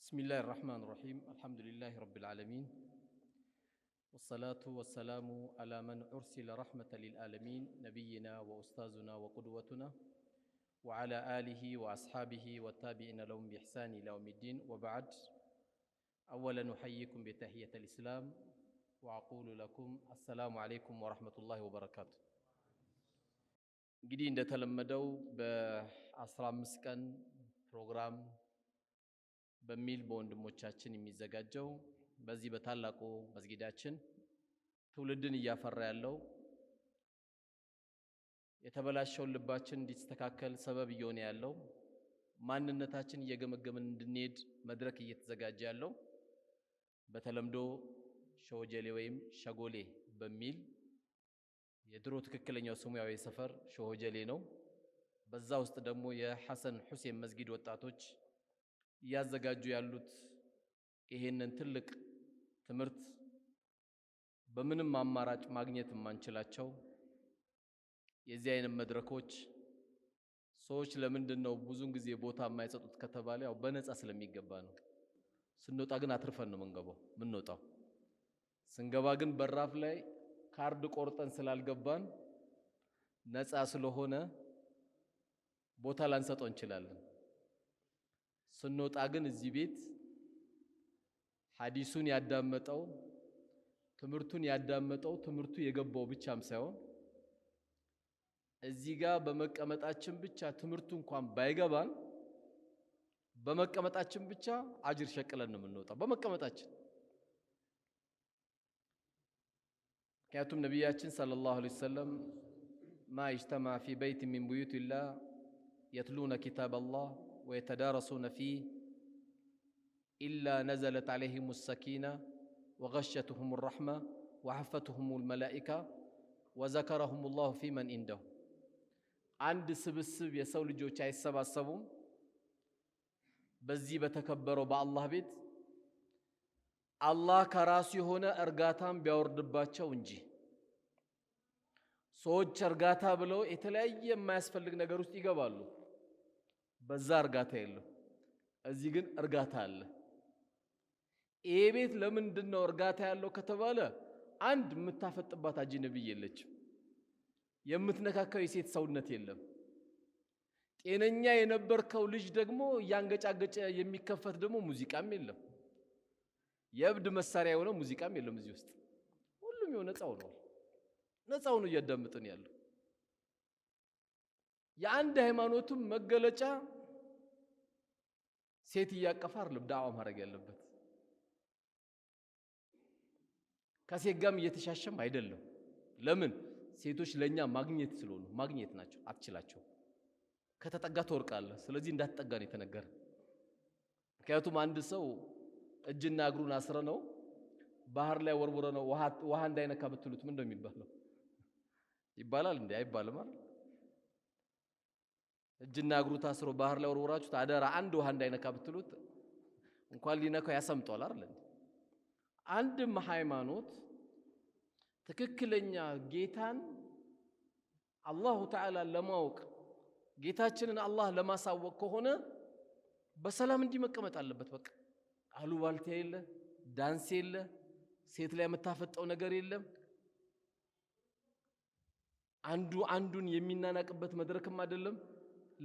بسم الله الرحمن الرحيم الحمد لله رب العالمين والصلاة والسلام على من أرسل رحمة للعالمين نبينا وأستاذنا وقدوتنا وعلى آله وأصحابه والتابعين لهم بإحسان إلى يوم الدين وبعد. أولا نحييكم بتحية الإسلام وأقول لكم السلام عليكم ورحمة الله وبركاته. እንግዲህ እንደተለመደው በ15 ቀን ፕሮግራም በሚል በወንድሞቻችን የሚዘጋጀው በዚህ በታላቁ መስጊዳችን ትውልድን እያፈራ ያለው የተበላሸውን ልባችን እንዲስተካከል ሰበብ እየሆነ ያለው ማንነታችን እየገመገምን እንድንሄድ መድረክ እየተዘጋጀ ያለው በተለምዶ ሾጀሌ ወይም ሸጎሌ በሚል የድሮ ትክክለኛው ስሙ ያው የሰፈር ሾጀሌ ነው። በዛ ውስጥ ደግሞ የሐሰን ሁሴን መስጊድ ወጣቶች እያዘጋጁ ያሉት ይሄንን ትልቅ ትምህርት በምንም አማራጭ ማግኘት የማንችላቸው የዚህ አይነት መድረኮች ሰዎች ለምንድነው ብዙን ጊዜ ቦታ የማይሰጡት ከተባለ ያው በነፃ ስለሚገባ ነው። ስንወጣ ግን አትርፈን ነው ምንወጣው። ስንገባ ግን በራፍ ላይ ካርድ ቆርጠን ስላልገባን ነፃ ስለሆነ ቦታ ላንሰጠው እንችላለን። ስንወጣ ግን እዚህ ቤት ሐዲሱን ያዳመጠው ትምህርቱን ያዳመጠው ትምህርቱ የገባው ብቻም ሳይሆን እዚህ ጋር በመቀመጣችን ብቻ ትምህርቱ እንኳን ባይገባን በመቀመጣችን ብቻ አጅር ሸቅለን ነው የምንወጣው በመቀመጣችን። ምክንያቱም ነቢያችን ሰለላሁ ዐለይሂ ወሰለም ማ ይጅተማ ፊ በይት ሚን ቡዩቲላህ የትሉነ ኪታበላህ ويتدارسون فيه إلا نزلت عليهم السكينة وغشتهم الرحمة وحفتهم الملائكة وذكرهم الله في من عنده. عند سبسب يسو ልጆች አይሰባሰቡም በዚህ በተከበረው በአላህ ቤት አላህ ከራሱ የሆነ እርጋታን ቢያወርድባቸው እንጂ ሰዎች እርጋታ ብለው የተለያየ የማያስፈልግ ነገር ውስጥ ይገባሉ። በዛ እርጋታ የለው። እዚህ ግን እርጋታ አለ። ይሄ ቤት ለምንድነው እርጋታ ያለው ከተባለ አንድ የምታፈጥባት አጅነቢ የለችም። የምትነካካው የሴት ሰውነት የለም። ጤነኛ የነበርከው ልጅ ደግሞ ያንገጫገጨ የሚከፈት ደግሞ ሙዚቃም የለም። የእብድ መሳሪያ የሆነ ሙዚቃም የለም እዚህ ውስጥ። ሁሉም የሆነ ነፃው ነው እያዳመጥን ያለው። የአንድ ሃይማኖቱም መገለጫ ሴት እያቀፋር ዳዋ ማድረግ ያለበት ከሴት ጋርም እየተሻሸም አይደለም። ለምን? ሴቶች ለኛ ማግኘት ስለሆኑ ማግኘት ናቸው። አትችላቸው። ከተጠጋ ትወርቃለህ። ስለዚህ እንዳትጠጋ ነው የተነገረ። ምክንያቱም አንድ ሰው እጅና እግሩን አስረ ነው ባህር ላይ ወርውረ ነው ውሃ እንዳይነካ ብትሉት ምን እንደሚባለው ይባላል እንዴ? አይባልም አይደል? እጅና እግሩ ታስሮ ባህር ላይ ወርውራችሁት አደራ አንድ ውሃ እንዳይነካ ብትሉት እንኳን ሊነካው ያሰምጧል አይደል? አንድም ሃይማኖት ትክክለኛ ጌታን አላሁ ተዓላ ለማወቅ ጌታችንን አላህ ለማሳወቅ ከሆነ በሰላም እንዲመቀመጥ አለበት። በቃ አሉባልታ የለ፣ ዳንስ የለ፣ ሴት ላይ የምታፈጠው ነገር የለም። አንዱ አንዱን የሚናናቅበት መድረክም አይደለም።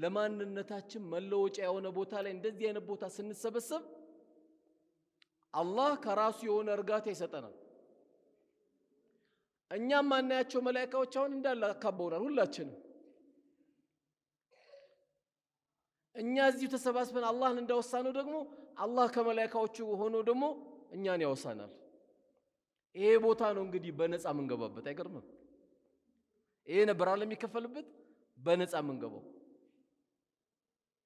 ለማንነታችን መለወጫ የሆነ ቦታ ላይ እንደዚህ አይነት ቦታ ስንሰበሰብ አላህ ከራሱ የሆነ እርጋታ ይሰጠናል። እኛም ማናያቸው መላእክቶች አሁን እንዳለ አካበውናል ሁላችንም። እኛ እዚህ ተሰባስበን አላህን እንዳወሳነው ደግሞ አላህ ከመላእክቶቹ ሆኖ ደግሞ እኛን ያወሳናል። ይሄ ቦታ ነው እንግዲህ በነፃ መንገባበት። አይገርምም? ይሄ ነበር አለ የሚከፈልበት በነፃ መንገባው።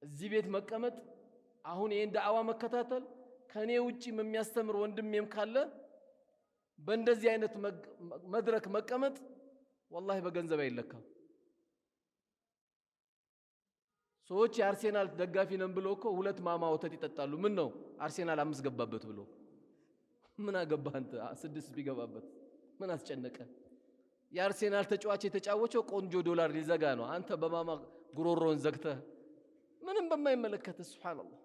እዚህ ቤት መቀመጥ አሁን ይሄን ዳዕዋ መከታተል ከኔ ውጪ የሚያስተምር ወንድሜም ካለ በእንደዚህ አይነት መድረክ መቀመጥ ወላሂ በገንዘብ አይለካም። ሰዎች የአርሴናል ደጋፊ ነን ብለው እኮ ሁለት ማማ ወተት ይጠጣሉ። ምን ነው አርሴናል 5 ገባበት ብሎ ምን አገባህ አንተ? 6 ቢገባበት ምን አስጨነቀ? የአርሴናል ተጫዋች የተጫወቸው ቆንጆ ዶላር ሊዘጋ ነው። አንተ በማማ ጉሮሮን ዘግተህ ምንም በማይመለከት ሱብሃንአላህ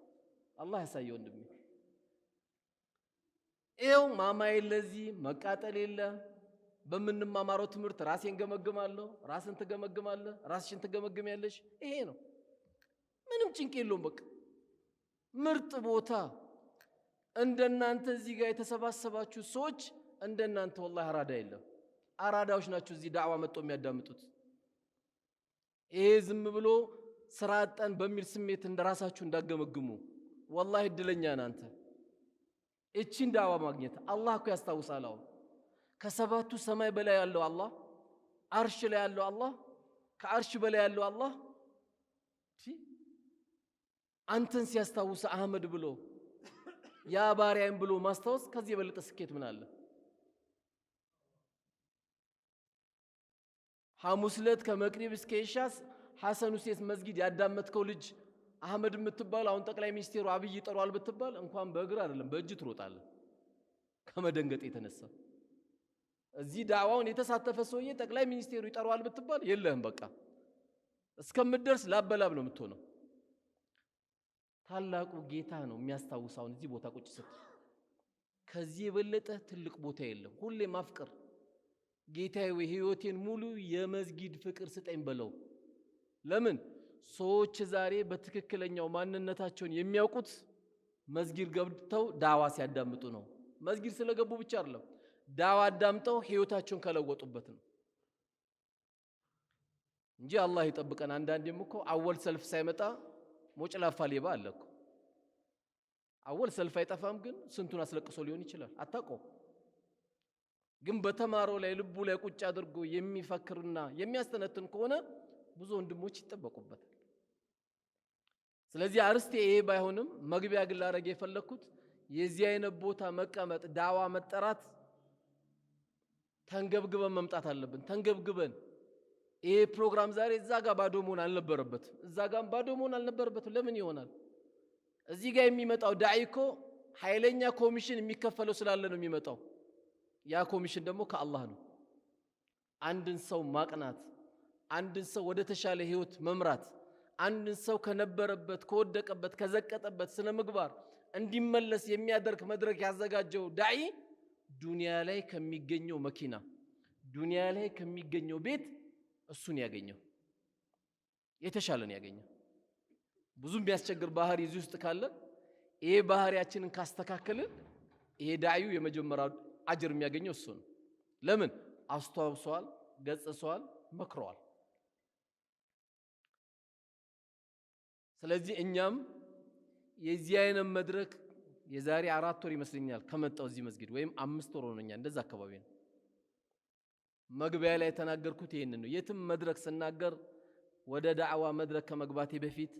አላህ ያሳየው ወንድሜ። ይኸው ማማዬ ለዚህ መቃጠል የለ በምንማማረው ትምህርት ራሴን ገመግማለሁ፣ ራስን ትገመግማለህ፣ ራስሽን ትገመግሚያለሽ። ይሄ ነው ምንም ጭንቅ የለውም። በቃ ምርጥ ቦታ እንደናንተ እዚህ ጋር የተሰባሰባችሁ ሰዎች እንደናንተ ወላሂ አራዳ የለም። አራዳዎች ናቸው እዚህ ዳዕዋ መጥተው የሚያዳምጡት። ይሄ ዝም ብሎ ስራ አጣን በሚል ስሜት እንደራሳችሁ እንዳገመግሙ ወላሂ እድለኛ ናንተ። እቺን ዳዕዋ ማግኘት አላህ እኮ ያስታውሳል። አሁን ከሰባቱ ሰማይ በላይ ያለው አላህ፣ አርሽ ላይ ያለው አላህ፣ ከአርሽ በላይ ያለው አላህ አንተን ሲያስታውስ አህመድ ብሎ ያ ባሪያም ብሎ ማስታወስ ከዚህ የበለጠ ስኬት ምን አለ? ሐሙስ ዕለት ከመቅሪብ እስከ ኢሻስ ሐሰን ሁሴን መስጊድ ያዳመጥከው ልጅ አህመድ የምትባል አሁን ጠቅላይ ሚኒስቴሩ አብይ ይጠሯል ብትባል እንኳን በእግር አይደለም በእጅ ትሮጣለህ ከመደንገጥ የተነሳ። እዚህ ዳዕዋውን የተሳተፈ ሰውዬ ጠቅላይ ሚኒስቴሩ ይጠሯል ብትባል የለህም በቃ እስከምትደርስ ላበላብ ነው የምትሆነው። ታላቁ ጌታ ነው የሚያስታውሳውን እዚህ ቦታ ቁጭ ስትል ከዚህ የበለጠ ትልቅ ቦታ የለም። ሁሌ ማፍቀር ጌታዬ ወይ ህይወቴን ሙሉ የመስጊድ ፍቅር ስጠኝ በለው። ለምን ሰዎች ዛሬ በትክክለኛው ማንነታቸውን የሚያውቁት መስጊድ ገብተው ዳዋ ሲያዳምጡ ነው። መስጊድ ስለገቡ ብቻ አይደለም ዳዋ አዳምጠው ህይወታቸውን ከለወጡበት ነው እንጂ አላህ ይጠብቀን። አንዳንዴም እኮ አወል ሰልፍ ሳይመጣ ሞጭላፋ ሌባ አለ እኮ። አወል ሰልፍ አይጠፋም፣ ግን ስንቱን አስለቅሶ ሊሆን ይችላል አታውቀው። ግን በተማረው ላይ ልቡ ላይ ቁጭ አድርጎ የሚፈክርና የሚያስተነትን ከሆነ ብዙ ወንድሞች ይጠበቁበታል። ስለዚህ አርስቴ ይሄ ባይሆንም መግቢያ ግን ላረግ የፈለኩት የዚህ አይነት ቦታ መቀመጥ ዳዋ መጠራት ተንገብግበን መምጣት አለብን። ተንገብግበን ይሄ ፕሮግራም ዛሬ እዛ ጋር ባዶ መሆን አልነበረበትም፣ እዛ ጋር ባዶ መሆን አልነበረበትም። ለምን ይሆናል? እዚህ ጋር የሚመጣው ዳዒ እኮ ኃይለኛ ኮሚሽን የሚከፈለው ስላለ ነው የሚመጣው። ያ ኮሚሽን ደግሞ ከአላህ ነው። አንድን ሰው ማቅናት፣ አንድን ሰው ወደ ተሻለ ህይወት መምራት፣ አንድን ሰው ከነበረበት ከወደቀበት ከዘቀጠበት ስነ ምግባር እንዲመለስ የሚያደርግ መድረክ ያዘጋጀው ዳዒ ዱንያ ላይ ከሚገኘው መኪና፣ ዱንያ ላይ ከሚገኘው ቤት እሱን ያገኘው የተሻለን ያገኘው። ብዙ የሚያስቸግር ባህሪ እዚህ ውስጥ ካለ ይሄ ባህሪያችንን ካስተካከልን ይሄ ዳዒው የመጀመሪያው አጅር የሚያገኘው እሱ ነው። ለምን አስተዋውሷል፣ ገጽሷል፣ መክሯል። ስለዚህ እኛም የዚህ አይነት መድረክ የዛሬ 4 ወር ይመስለኛል ከመጣው እዚህ መስጊድ ወይም 5 ወር ሆነኛል እንደዛ አካባቢ ነው። መግቢያ ላይ የተናገርኩት ይሄንን ነው። የትም መድረክ ስናገር ወደ ዳዕዋ መድረክ ከመግባቴ በፊት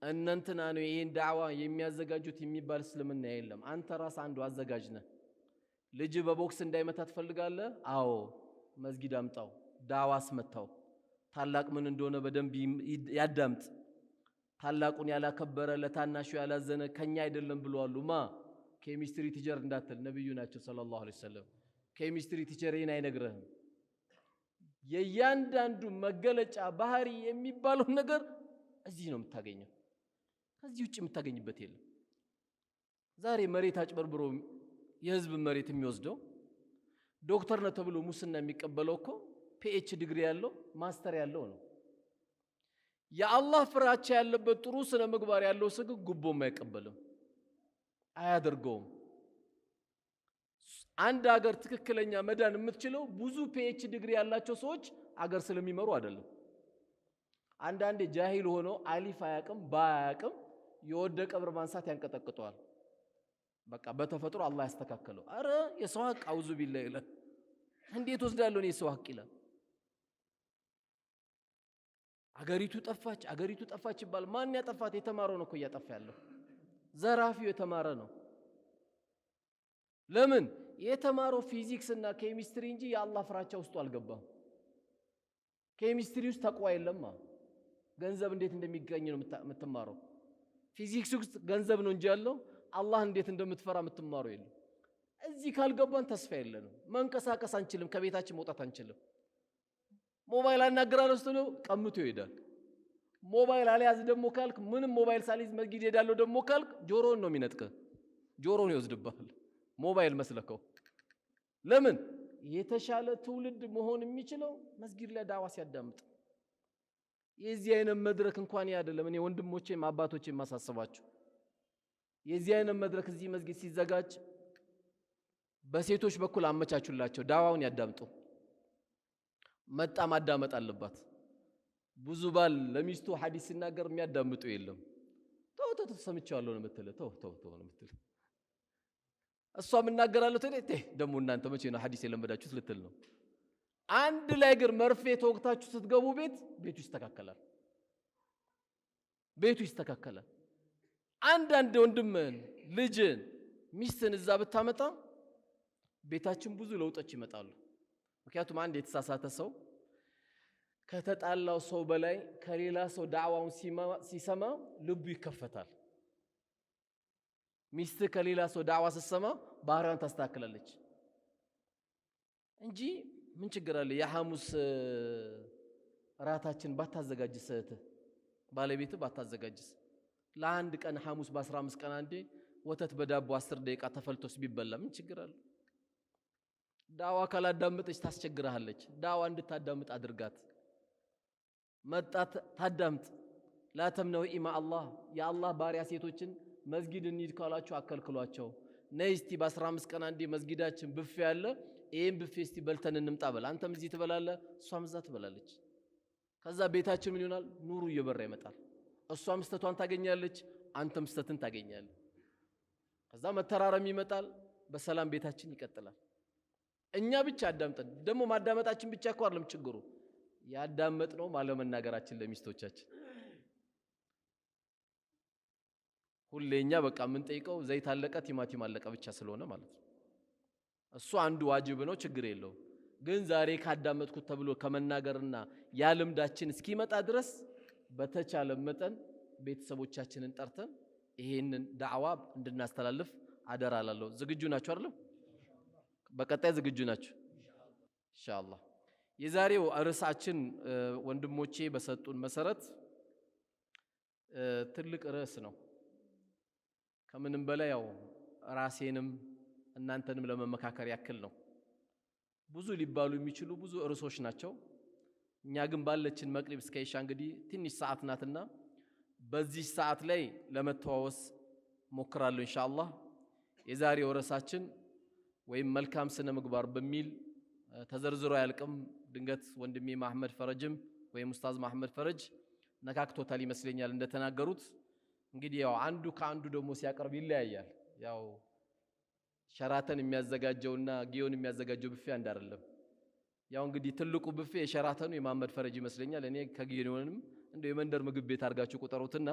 እነንትና ነው ይሄን ዳዕዋ የሚያዘጋጁት የሚባል እስልምና የለም። አንተ ራስ አንዱ አዘጋጅ ነህ። ልጅ በቦክስ እንዳይመታ ትፈልጋለህ? አዎ መስጊድ አምጣው፣ ዳዕዋ አስመታው። ታላቅ ምን እንደሆነ በደንብ ያዳምጥ። ታላቁን ያላከበረ ለታናሹ ያላዘነ ከኛ አይደለም ብለዋል። ኬሚስትሪ ቲቸር እንዳትል ነብዩ ናቸው ሰለላሁ ዐለይሂ ወሰለም። ኬሚስትሪ ቲቸር ይሄን አይነግርህም። የእያንዳንዱ መገለጫ ባህሪ የሚባለው ነገር እዚህ ነው የምታገኘው። ከዚህ ውጭ የምታገኝበት የለም። ዛሬ መሬት አጭበርብሮ የህዝብ መሬት የሚወስደው ዶክተር ነው ተብሎ ሙስና የሚቀበለው እኮ ፒኤች ዲግሪ ያለው ማስተር ያለው ነው። የአላህ ፍራቻ ያለበት ጥሩ ስነ ምግባር ያለው ሰው ጉቦም አይቀበልም፣ አያደርገውም። አንድ ሀገር ትክክለኛ መዳን የምትችለው ብዙ ፒኤች ዲግሪ ያላቸው ሰዎች አገር ስለሚመሩ አይደለም። አንዳንዴ ጃሂል ሆኖ አሊፍ አያቅም ባያቅም የወደቀ ቀብር ማንሳት ያንቀጠቅጠዋል። በቃ በተፈጥሮ አላህ ያስተካከለው። አረ የሰው ሀቅ አውዙ ቢላህ ይላል። እንዴት ወስዳለሁ እኔ የሰው ሀቅ ይላል። አገሪቱ ጠፋች ይባል። ማን ያጠፋት? የተማረው ነው እኮ እያጠፋ ያለው። ዘራፊው የተማረ ነው። ለምን? የተማረው ፊዚክስ እና ኬሚስትሪ እንጂ የአላህ ፍራቻ ውስጡ አልገባም። ኬሚስትሪ ውስጥ ተቅዋ የለማ። ገንዘብ እንዴት እንደሚገኝ ነው የምትማረው። ፊዚክስ ውስጥ ገንዘብ ነው እንጂ ያለው አላህ እንዴት እንደምትፈራ የምትማረው የለም። እዚህ ካልገባን ተስፋ የለንም። መንቀሳቀስ አንችልም፣ ከቤታችን መውጣት አንችልም። ሞባይል አናገራለሁ ስትለው ቀምቶ ይሄዳል። ሞባይል አልያዝ ደግሞ ካልክ ምንም ሞባይል ሳልይዝ መስጊድ ሄዳለሁ ደግሞ ካልክ ጆሮን ነው የሚነጥቀህ፣ ጆሮን ይወስድብሃል። ሞባይል መስለከው። ለምን የተሻለ ትውልድ መሆን የሚችለው መስጊድ ላይ ዳዋ ሲያዳምጥ። የዚህ አይነት መድረክ እንኳን አይደለም እኔ ወንድሞቼም አባቶቼም ማሳሰባቸው የዚህ አይነት መድረክ እዚህ መስጊድ ሲዘጋጅ በሴቶች በኩል አመቻቹላቸው፣ ዳዋውን ያዳምጡ። መጣ ማዳመጥ አለባት። ብዙ ባል ለሚስቱ ሐዲስ ሲናገር የሚያዳምጡ የለም። ተው ሰምቻለሁ ነው የምትለው። ተው ነው የምትለው። እሷም እናገራለሁ ተኔ ደግሞ እናንተ መቼ ነው ሐዲስ የለመዳችሁት ልትል ነው። አንድ ላይ ግን መርፌ ተወቅታችሁ ስትገቡ ቤቱ ይስተካከላል። ቤቱ ይስተካከላል። አንድ ወንድምን ልጅን ሚስትን እዛ ብታመጣ ቤታችን ብዙ ለውጦች ይመጣሉ። ምክንያቱም አንድ የተሳሳተ ሰው ከተጣላው ሰው በላይ ከሌላ ሰው ዳዕዋውን ሲሰማ ልቡ ይከፈታል። ሚስት ከሌላ ሰው ዳዕዋ ስትሰማ ባህሪዋን ታስተካክላለች እንጂ ምን ችግር አለ? የሐሙስ ራታችን ባታዘጋጅስ፣ ባለቤት ባታዘጋጅስ፣ ለአንድ ቀን ሐሙስ በ15 ቀን አንዴ ወተት በዳቦ 10 ደቂቃ ተፈልቶስ ቢበላ ምን ችግር አለ? ዳዋ ካላዳመጠች ታስቸግራለች። ዳዋ እንድታዳምጥ አድርጋት። መጣት ታዳምጥ። ላ ተምነው ኢማ አላህ የአላህ ባሪያ ሴቶችን መስጊድ እንሂድ ካላችሁ አከልክሏቸው። ነይ እስቲ በ15 ቀን አንዴ መስጊዳችን ብፌ ያለ ይሄን ብፌ እስቲ በልተን እንምጣ በል። አንተም እዚህ ትበላለህ፣ እሷም እዛ ትበላለች። ከዛ ቤታችን ምን ይሆናል? ኑሩ እየበራ ይመጣል። እሷም ስተቷን ታገኛለች፣ አንተም ስተትን ታገኛለህ። ከዛ መተራረም ይመጣል። በሰላም ቤታችን ይቀጥላል። እኛ ብቻ አዳምጠን ደግሞ ማዳመጣችን ብቻ እኮ አይደለም ችግሩ፣ ያዳመጥነው ማለመናገራችን ለሚስቶቻችን። ሁሌኛ በቃ ምን ጠይቀው ዘይት አለቀ ቲማቲም አለቀ ብቻ ስለሆነ ማለት ነው። እሱ አንዱ ዋጅብ ነው፣ ችግር የለውም። ግን ዛሬ ካዳመጥኩት ተብሎ ከመናገርና ያልምዳችን እስኪመጣ ድረስ በተቻለ መጠን ቤተሰቦቻችንን ጠርተን ይሄንን ዳዕዋ እንድናስተላልፍ አደራ እላለሁ። ዝግጁ ናችሁ አይደል? በቀጣይ ዝግጁ ናችሁ ኢንሻአላህ። የዛሬው ርዕሳችን ወንድሞቼ በሰጡን መሰረት ትልቅ ርዕስ ነው። ከምንም በላይ ያው ራሴንም እናንተንም ለመመካከር ያክል ነው። ብዙ ሊባሉ የሚችሉ ብዙ ርዕሶች ናቸው። እኛ ግን ባለችን መቅሪብ እስከ ኢሻ እንግዲህ ትንሽ ሰዓት ናትና በዚህ ሰዓት ላይ ለመተዋወስ ሞክራለሁ ኢንሻአላህ። የዛሬው ርዕሳችን ወይም መልካም ስነ ምግባር በሚል ተዘርዝሮ ያልቅም። ድንገት ወንድሜ መሐመድ ፈረጅም ወይም ኡስታዝ መሐመድ ፈረጅ ነካክቶታል ይመስለኛል እንደተናገሩት። እንግዲህ ያው አንዱ ከአንዱ ደግሞ ሲያቀርብ ይለያያል። ያው ሸራተን የሚያዘጋጀውና ጊዮን የሚያዘጋጀው ብፌ አንድ አይደለም። ያው እንግዲህ ትልቁ ብፌ የሸራተኑ የመሐመድ ፈረጅ ይመስለኛል። እኔ ከጊዮንም እንደው የመንደር ምግብ ቤት አድርጋችሁ ቁጠሩትና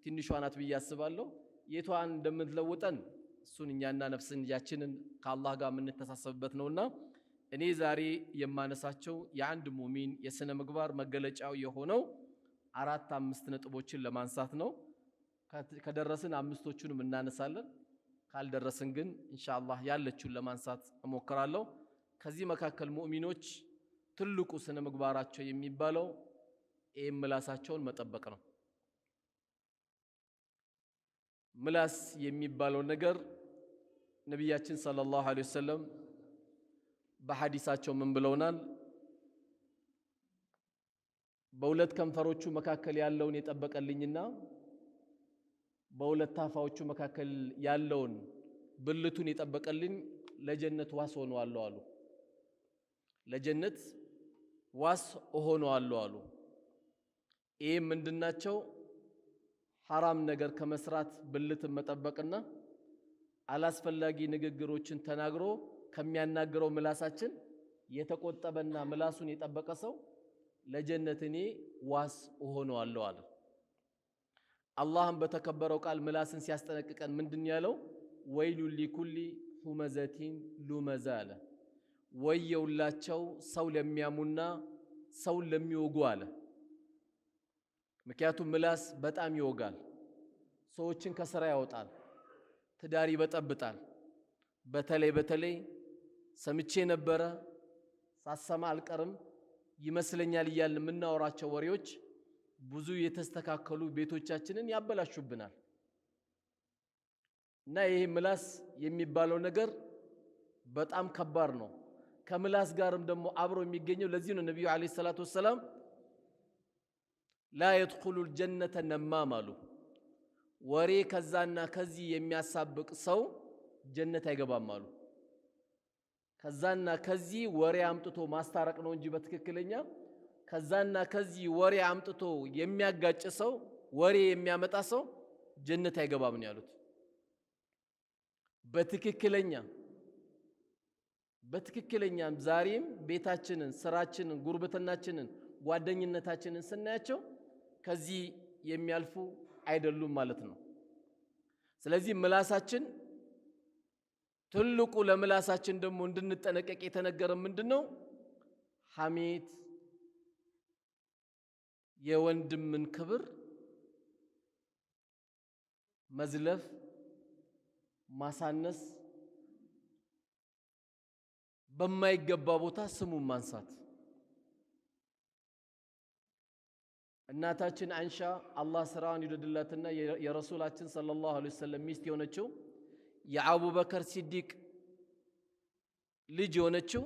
ትንሿ ናት ብዬ አስባለሁ። የቷን እንደምትለውጠን እሱን እኛና ነፍስያችንን ከአላህ ጋር የምንተሳሰብበት ነውና እኔ ዛሬ የማነሳቸው የአንድ ሙእሚን የስነ ምግባር መገለጫው የሆነው 4-5 ነጥቦችን ለማንሳት ነው። ከደረስን 5ቶቹንም እናነሳለን፣ ካልደረስን ግን ኢንሻአላህ ያለችውን ለማንሳት እሞክራለሁ። ከዚህ መካከል ሙእሚኖች ትልቁ ስነ ምግባራቸው የሚባለው ምላሳቸውን መጠበቅ ነው። ምላስ የሚባለው ነገር ነቢያችን ሰለላሁ ዐለይሂ ወሰለም በሐዲሳቸው ምን ብለውናል? በሁለት ከንፈሮቹ መካከል ያለውን የጠበቀልኝና በሁለት ታፋዎቹ መካከል ያለውን ብልቱን የጠበቀልኝ ለጀነት ዋስ ሆነዋለሁ አሉ። ለጀነት ዋስ ሆነዋለሁ አሉ። ይሄ ምንድናቸው? ሐራም ነገር ከመስራት ብልትን መጠበቅና አላስፈላጊ ንግግሮችን ተናግሮ ከሚያናግረው ምላሳችን የተቆጠበና ምላሱን የጠበቀ ሰው ለጀነት እኔ ዋስ ሆነዋለሁ አለ። አላህም በተከበረው ቃል ምላስን ሲያስጠነቅቀን ምንድን ያለው? ወይሉ ሊኩሊ ሁመዘቲን ሉመዛ አለ። ወየውላቸው ሰው ለሚያሙና ሰው ለሚወጉ አለ። ምክንያቱም ምላስ በጣም ይወጋል፣ ሰዎችን ከስራ ያወጣል፣ ትዳር ይበጠብጣል። በተለይ ሰምቼ ነበረ ሳሰማ አልቀርም ይመስለኛል እያልን የምናወራቸው ወሬዎች ብዙ የተስተካከሉ ቤቶቻችንን ያበላሹብናል። እና ይሄ ምላስ የሚባለው ነገር በጣም ከባድ ነው። ከምላስ ጋርም ደግሞ አብሮ የሚገኘው ለዚህ ነው ነብዩ አለይሂ ሰላቱ ወሰለም ላ يدخلوا الجنة ነማም አሉ። ወሬ ከዛና ከዚህ የሚያሳብቅ ሰው ጀነት አይገባም አሉ። ከዛና ከዚህ ወሬ አምጥቶ ማስታረቅ ነው እንጂ በትክክለኛ ከዛና ከዚህ ወሬ አምጥቶ የሚያጋጭ ሰው ወሬ የሚያመጣ ሰው ጀነት አይገባም ነው ያሉት። በትክክለኛም ዛሬም ቤታችንን፣ ስራችንን፣ ጉርብትናችንን፣ ጓደኝነታችንን ስናያቸው ከዚህ የሚያልፉ አይደሉም ማለት ነው። ስለዚህ ምላሳችን ትልቁ ለምላሳችን ደግሞ እንድንጠነቀቅ የተነገረ ምንድነው? ሐሜት፣ የወንድምን ክብር መዝለፍ፣ ማሳነስ፣ በማይገባ ቦታ ስሙን ማንሳት። እናታችን አንሻ አላህ ስራዋን ይወድላትና የረሱላችን ሰለላሁ ዐለይሂ ወሰለም ሚስት የሆነችው የአቡበከር ሲዲቅ ልጅ የሆነችው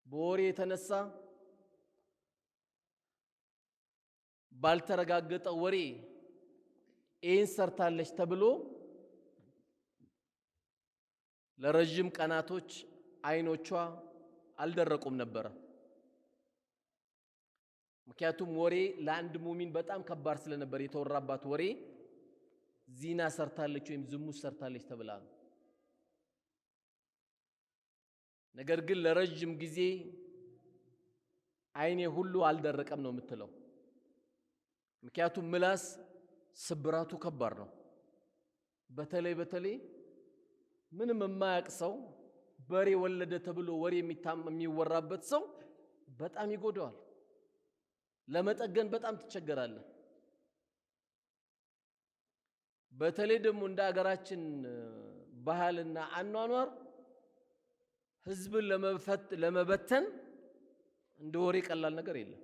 በወሬ የተነሳ ባልተረጋገጠ ወሬ ይህን ሰርታለች ተብሎ ለረጅም ቀናቶች አይኖቿ አልደረቁም ነበረ። ምክንያቱም ወሬ ለአንድ ሙሚን በጣም ከባድ ስለነበር የተወራባት ወሬ ዚና ሰርታለች ወይም ዝሙት ሰርታለች ተብላ ነው። ነገር ግን ለረጅም ጊዜ አይኔ ሁሉ አልደረቀም ነው የምትለው። ምክንያቱም ምላስ ስብራቱ ከባድ ነው። በተለይ ምንም የማያውቅ ሰው በሬ ወለደ ተብሎ ወሬ የሚወራበት ሰው በጣም ይጎዳዋል። ለመጠገን በጣም ትቸገራለህ። በተለይ ደግሞ እንደ ሀገራችን ባህልና አኗኗር ህዝብን ለመበተን እንደ ወሬ ቀላል ነገር የለም።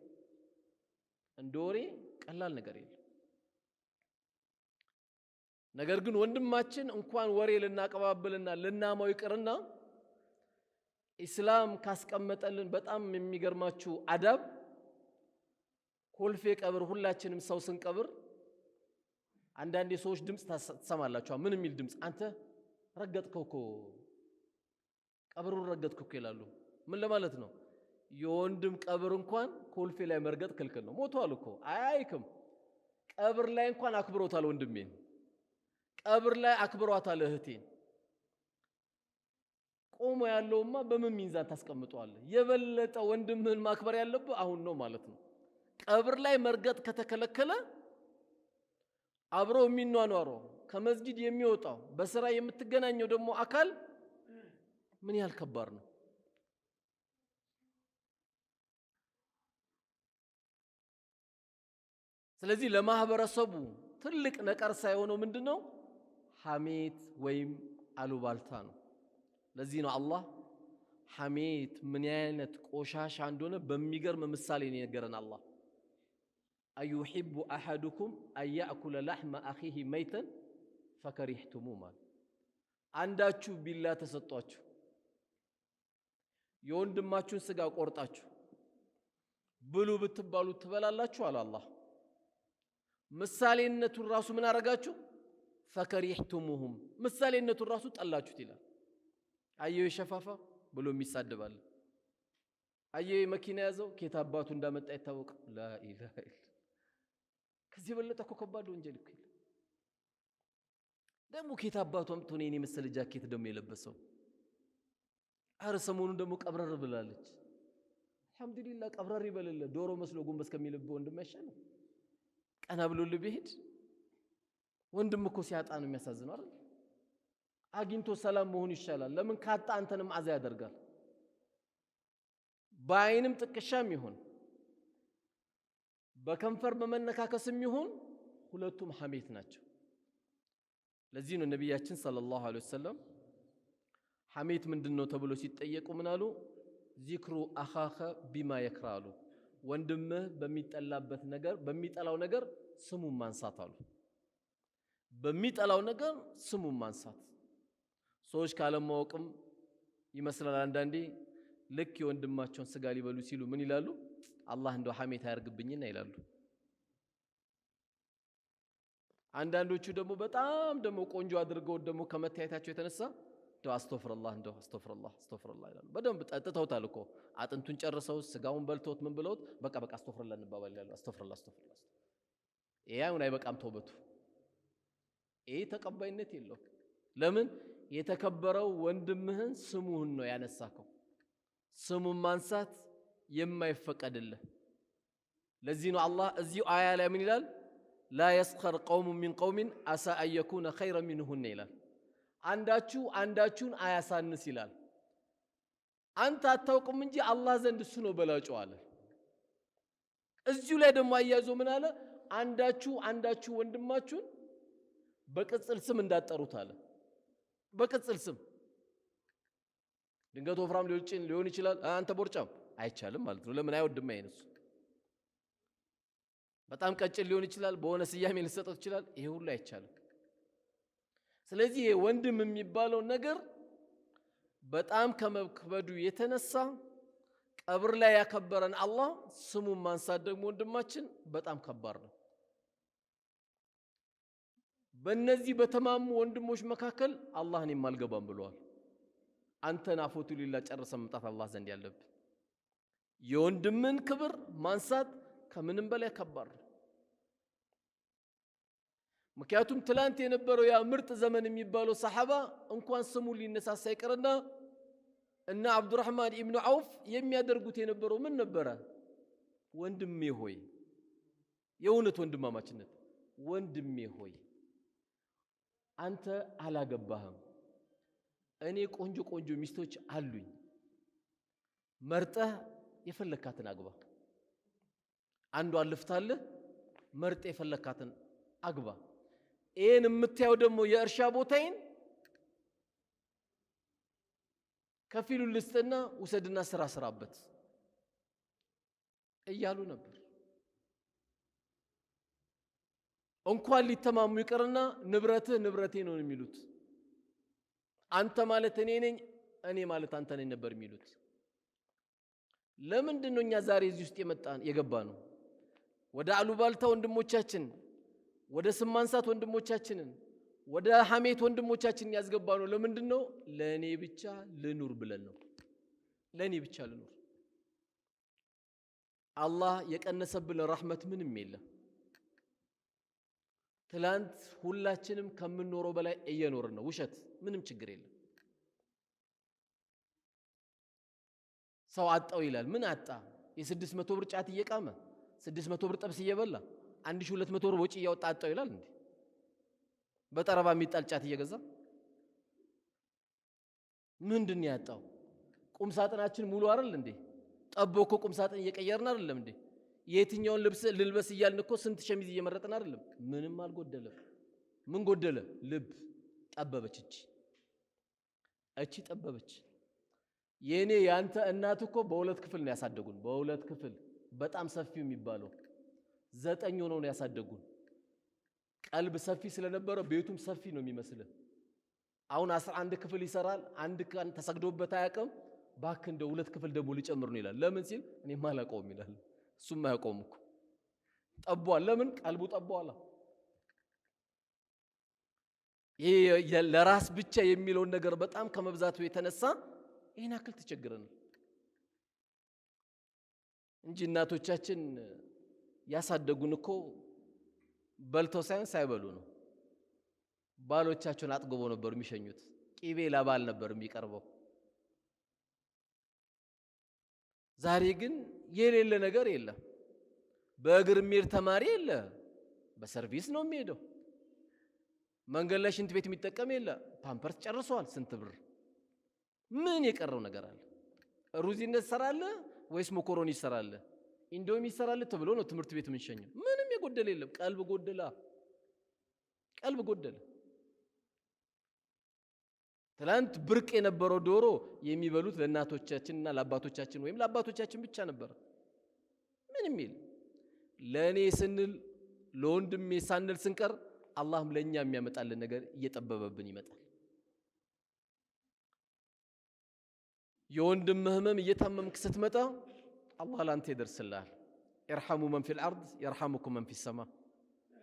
ነገር ግን ወንድማችን እንኳን ወሬ ልናቀባብልና ልናማው ይቅርና ኢስላም ካስቀመጠልን በጣም የሚገርማችሁ አዳብ ኮልፌ ቀብር ሁላችንም ሰው ስንቀብር አንዳንድ የሰዎች ድምጽ ተሰማላችሁ። ምን የሚል ድምጽ? አንተ ረገጥከው እኮ ቀብሩን ረገጥከው እኮ ይላሉ። ምን ለማለት ነው? የወንድም ቀብር እንኳን ኮልፌ ላይ መርገጥ ክልክል ነው። ሞቷል እኮ አይክም። ቀብር ላይ እንኳን አክብሮታል ወንድሜን፣ ቀብር ላይ አክብሯታል እህቴን። ቆሞ ያለውማ በምን ሚዛን ታስቀምጠዋለህ? የበለጠ ወንድምህን ማክበር ያለብህ አሁን ነው ማለት ነው። ቀብር ላይ መርገጥ ከተከለከለ አብሮ የሚኗኗረው ከመስጊድ የሚወጣው በስራ የምትገናኘው ደግሞ አካል ምን ያህል ከባድ ነው። ስለዚህ ለማህበረሰቡ ትልቅ ነቀርሳ የሆነው ምንድነው? ሐሜት ወይም አሉባልታ ነው። ለዚህ ነው አላህ ሐሜት ምን አይነት ቆሻሻ እንደሆነ በሚገርም ምሳሌ ነው የነገረን። አላህ አዩሂቡ አሐዱኩም አያእኩለ ለሕመ አኺሂ መይተን ፈከሪህቱሙ ማለት አንዳችሁ ቢላ ተሰጧችሁ የወንድማችሁን ስጋ ቆርጣችሁ ብሉ ብትባሉ ትበላላችሁ አለ አላህ። ምሳሌነቱን ራሱ ምን አረጋችሁ? ፈከሪህቱሙሁም ምሳሌነቱን ራሱ ጠላችሁት ይላል። አየው የሸፋፋ ብሎ የሚሳደባል። አየው መኪና ያዘው ኬት አባቱ እንዳመጣ ይታወቅ። ላኢላሃ ኢላ ከዚህ በለጠ እኮ ከባድ ወንጀል እኮ የለም። ደግሞ ኬት አባቱ አምጥቶ እኔን የመሰለ ጃኬት ደግሞ የለበሰው። አረ ሰሞኑን ደግሞ ቀብረር ብላለች። አልሐምዱሊላህ ቀብረር ይበልለ ዶሮ መስሎ ጎንበስ ከሚልብህ ወንድም አይሻልም? ቀና ብሎልህ ቢሄድ ወንድም እኮ ሲያጣ ነው የሚያሳዝነው አይደል? አግኝቶ ሰላም መሆን ይሻላል። ለምን ካጣ አንተንም አዛ ያደርጋል። በአይንም ጥቅሻም ይሁን በከንፈር በመነካከስም ይሁን ሁለቱም ሐሜት ናቸው። ለዚህ ነው ነብያችን ሰለላሁ ዐለይሂ ወሰለም ሐሜት ምንድነው ተብሎ ሲጠየቁ ምን አሉ? ዚክሩ አኻኸ ቢማ የክራሉ ወንድምህ በሚጠላበት ነገር በሚጠላው ነገር ስሙን ማንሳት አሉ። በሚጠላው ነገር ስሙን ማንሳት ሰዎች ካለማወቅም ይመስላል አንዳንዴ ልክ የወንድማቸውን ስጋ ሊበሉ ሲሉ ምን ይላሉ አላህ እንደው ሐሜት ያርግብኝና ይላሉ አንዳንዶቹ ደግሞ በጣም ደግሞ ቆንጆ አድርገው ደግሞ ከመታየታቸው የተነሳ እንደው አስተግፍሩላህ ይላሉ በደንብ ጠጥተውታል እኮ አጥንቱን ጨርሰው ስጋውን በልተውት ምን ብለውት በቃ አስተግፍሩላህ እንባባል ይላሉ አስተግፍሩላህ ይሄውን አይበቃም ተውበቱ ይሄ ተቀባይነት የለው ለምን የተከበረው ወንድምህን ስሙን ነው ያነሳከው ስሙን ማንሳት የማይፈቀድልህ ለዚህ ነው አላህ እዚሁ አያ ላይ ምን ይላል لا يسخر قوم من قوم عسى أن يكون خيرا منهن ይላል አንዳችሁን አያሳንስ ይላል አንተ አታውቅም እንጂ አላህ ዘንድ እሱ ነው በላጩ አለ እዚሁ ላይ ደግሞ አያይዞ ምን አለ አንዳችሁ ወንድማችሁን በቅጽል ስም እንዳጠሩት አለ በቅጽል ስም ድንገት ወፍራም ሊሆን ይችላል አንተ ቦርጫም አይቻልም ማለት ነው ለምን አይወድም አይነሱ በጣም ቀጭን ሊሆን ይችላል በሆነ ስያሜ ሊሰጠው ይችላል ይሄ ሁሉ አይቻልም ስለዚህ ወንድም የሚባለው ነገር በጣም ከመክበዱ የተነሳ ቀብር ላይ ያከበረን አላህ ስሙን ማንሳት ደግሞ ወንድማችን በጣም ከባድ ነው በእነዚህ በተማሙ ወንድሞች መካከል አላህን የማልገባም ብለዋል አንተን አፎቱ ሊላ ጨርሰ መጣት አላህ ዘንድ ያለብህ የወንድምን ክብር ማንሳት ከምንም በላይ ከባድ ነው ምክንያቱም ትላንት የነበረው ያ ምርጥ ዘመን የሚባለው ሰሃባ እንኳን ስሙ ሊነሳሳ ይቀርና እና አብዱራህማን ኢብኑ ዐውፍ የሚያደርጉት የነበረው ምን ነበረ ወንድሜ ሆይ የእውነት ወንድማማችነት ወንድሜ ሆይ አንተ አላገባህም እኔ ቆንጆ ሚስቶች አሉኝ መርጠህ የፈለካትን አግባ አንዱ አልፍታለህ መርጠህ የፈለካትን አግባ ይሄን የምታየው ደግሞ የእርሻ ቦታዬን ከፊሉን ልስጥና ውሰድና ስራበት እያሉ ነበር እንኳን ሊተማሙ ይቀርና ንብረቴ ነው የሚሉት አንተ ማለት እኔ ነኝ እኔ ማለት አንተ ነኝ ነበር የሚሉት ለምንድን ነው እኛ ዛሬ እዚህ ውስጥ የገባ ነው ወደ አሉባልታ ወንድሞቻችን ወደ ስም ማንሳት ወንድሞቻችንን ወደ ሐሜት ወንድሞቻችንን ያስገባ ነው ለምንድን ነው ለኔ ብቻ ልኑር ብለን ነው ለኔ ብቻ ልኑር አላህ የቀነሰብን ረህመት ምንም የለም ትላንት ሁላችንም ከምንኖረው በላይ እየኖርን ነው ውሸት ምንም ችግር የለም ሰው አጣው ይላል ምን አጣ የ600 ብር ጫት እየቃመ 600 ብር ጥብስ እየበላ 1200 ብር ወጪ እያወጣ አጣው ይላል እንዴ በጠረባ የሚጣል ጫት እየገዛ ምንድን ያጣው ቁም ሳጥናችን ሙሉ አይደል እንዴ ጠቦኮ ቁም ሳጥን እየቀየርን አይደለም እንዴ የትኛውን ልብስ ልልበስ እያልን እኮ ስንት ሸሚዝ እየመረጥን አይደለም ምንም አልጎደለም ምን ጎደለ ልብ ጠበበች እቺ ጠበበች የኔ ያንተ እናት እኮ በሁለት ክፍል ነው ያሳደጉን በሁለት ክፍል በጣም ሰፊው የሚባለው 9 ሆነው ነው ያሳደጉን ቀልብ ሰፊ ስለነበረ ቤቱም ሰፊ ነው የሚመስለው አሁን 11 ክፍል ይሰራል አንድ ቀን ተሰግዶበት አያውቅም ባክ እንደ ሁለት ክፍል ደግሞ ሊጨምር ነው ይላል ለምን ሲል እኔ ማላቀውም ይላል እሱም አያውቀውም እኮ ጠቧል ለምን ቀልቡ ጠቧል ይሄ ለራስ ብቻ የሚለው ነገር በጣም ከመብዛቱ የተነሳ ይሄን አክል ተቸግረናል እንጂ እናቶቻችን ያሳደጉን እኮ በልተው ሳይሆን ሳይበሉ ነው ባሎቻቸውን አጥግቦ ነበር የሚሸኙት ቂቤ ለባል ነበር የሚቀርበው ዛሬ ግን የሌለ ነገር የለም በእግር የሚሄድ ተማሪ የለ በሰርቪስ ነው የሚሄደው መንገድ ላይ ሽንት ቤት የሚጠቀም የለ ፓምፐርስ ጨርሷል ስንት ብር ምን የቀረው ነገር አለ ሩዝ ይሰራል ወይስ መኮሮኒ ይሰራል ኢንዶሚ ይሰራል ተብሎ ነው ትምህርት ቤት የምንሸኘው ምንም የጎደለ የለም ቀልብ ጎደለ ትላንት ብርቅ የነበረው ዶሮ የሚበሉት ለእናቶቻችንና ለአባቶቻችን ወይም ለአባቶቻችን ብቻ ነበር ምንም የለም ለኔ ስንል ለወንድሜ ሳንል ስንቀር አላህም ለኛ የሚያመጣልን ነገር እየጠበበብን ይመጣል። የወንድምህ ህመም እየታመምክ ስትመጣ አላህ ላንተ ይደርስልሃል። ኢርሐሙ መን ፊል አርድ የርሐሙኩም መን ፊስ ሰማ።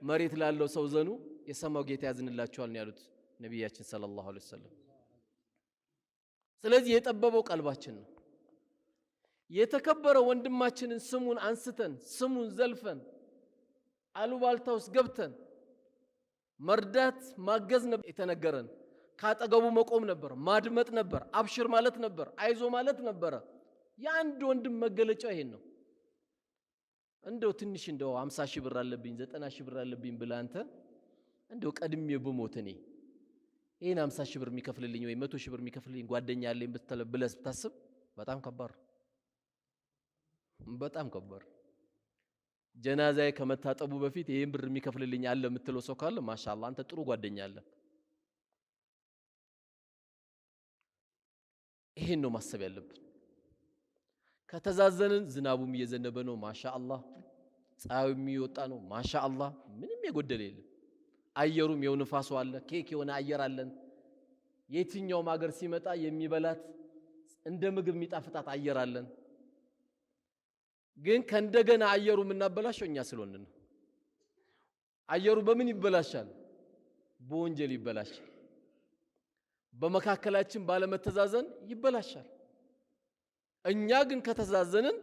መሬት ላለው ሰው ዘኑ የሰማው ጌታ ያዝንላችኋል ነው ያሉት ነቢያችን ሰለላሁ ዐለይሂ ወሰለም። ስለዚህ የጠበበው ቀልባችን ነው። የተከበረ ወንድማችንን ስሙን አንስተን ስሙን ዘልፈን አሉባልታ ውስጥ ገብተን መርዳት ማገዝ ነበር የተነገረን። ካጠገቡ መቆም ነበር፣ ማድመጥ ነበር፣ አብሽር ማለት ነበር፣ አይዞ ማለት ነበር። የአንድ ወንድም መገለጫው ይሄን ነው። እንደው ትንሽ እንደው 50 ሺህ ብር አለብኝ 90 ሺህ ብር አለብኝ ብለህ አንተ እንደው ቀድሜ ብሞት እኔ ይሄን 50 ሺህ ብር የሚከፍልልኝ ወይ 100 ሺህ ብር የሚከፍልልኝ ጓደኛ አለኝ ብለህ ብታስብ በጣም ከባድ፣ በጣም ከባድ። ጀናዛዬ ከመታጠቡ በፊት ይሄን ብር የሚከፍልልኝ አለ የምትለው ሰው ካለ ማሻአላህ አንተ ጥሩ ጓደኛ አለ። ይሄን ነው ማሰብ ያለብን። ከተዛዘንን ዝናቡም እየዘነበ ነው ማሻአላህ፣ ፀሐዩም እየወጣ ነው ማሻአላህ፣ ምንም የጎደለ የለም። አየሩም የው ንፋሱ አለ፣ ኬክ የሆነ አየር አለን። የትኛውም ሀገር ሲመጣ የሚበላት እንደ ምግብ የሚጣፍጣት አየር አለን። ግን ከእንደገና አየሩ የምናበላሸው እኛ ስለሆነ ነው። አየሩ በምን ይበላሻል? በወንጀል ይበላሻል። በመካከላችን ባለመተዛዘን ይበላሻል። እኛ ግን ከተዛዘንን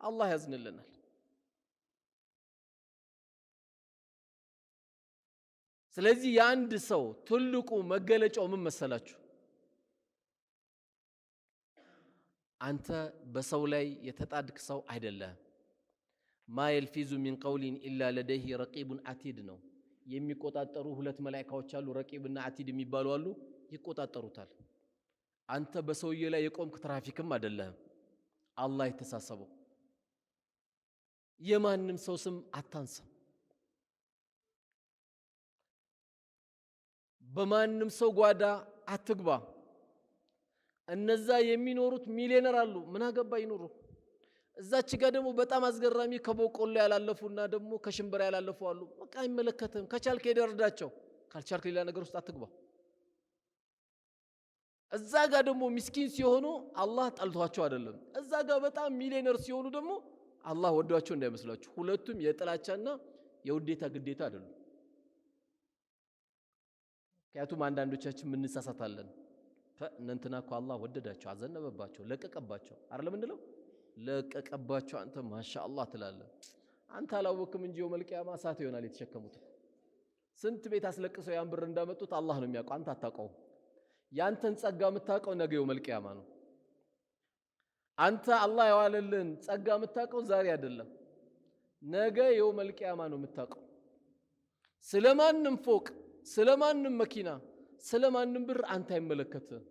አላህ ያዝንልናል። ስለዚህ የአንድ ሰው ትልቁ መገለጫው ምን መሰላችሁ? አንተ በሰው ላይ የተጣድክ ሰው አይደለህም። ማ የልፊዙ ሚን ቀውሊን ኢላ ለደይህ ረቂቡን አቲድ ነው። የሚቆጣጠሩ ሁለት መላእክቶች አሉ፣ ረቂብና አቲድ የሚባሉ አሉ። ይቆጣጠሩታል። አንተ በሰውዬ ላይ የቆምክ ትራፊክም አይደለህም። አላህ የተሳሰበው የማንም ሰው ስም አታንሳ። በማንም ሰው ጓዳ አትግባ። እነዛ የሚኖሩት ሚሊዮነር አሉ፣ ምን አገባ ይኖሩ። እዛች ጋር ደግሞ በጣም አስገራሚ ከቦቆሎ ያላለፉና ደግሞ ከሽምብራ ያላለፉ አሉ። በቃ አይመለከትም። ከቻልክ ሄደርዳቸው፣ ካልቻልክ ሌላ ነገር ውስጥ አትግባ። እዛ ጋር ደግሞ ምስኪን ሲሆኑ አላህ ጠልቷቸው አይደለም። እዛ ጋር በጣም ሚሊዮነር ሲሆኑ ደግሞ አላህ ወዷቸው እንዳይመስላችሁ። ሁለቱም የጥላቻና የውዴታ ግዴታ አይደሉም። ምክንያቱም አንዳንዶቻችን ምን እንሳሳታለን? እንትና እኮ አላህ ወደዳቸው፣ አዘነበባቸው፣ ለቀቀባቸው አይደለም እንለው። ለቀቀባቸው አንተ ማሻአላህ ትላለህ። አንተ አላወቅም እንጂ የውመል ቂያማ እሳት ይሆናል የተሸከሙት። ስንት ቤት አስለቅሰው ያን ብር እንዳመጡት አላህ ነው የሚያውቀው፣ አንተ አታውቀውም። ያንተን ጸጋ የምታውቀው ነገ የውመል ቂያማ ነው። አንተ አላህ ያዋለልን ጸጋ የምታውቀው ዛሬ አይደለም፣ ነገ የውመል ቂያማ ነው የምታውቀው። ስለማንም ፎቅ፣ ስለማንም መኪና፣ ስለማንም ብር አንተ አይመለከትም።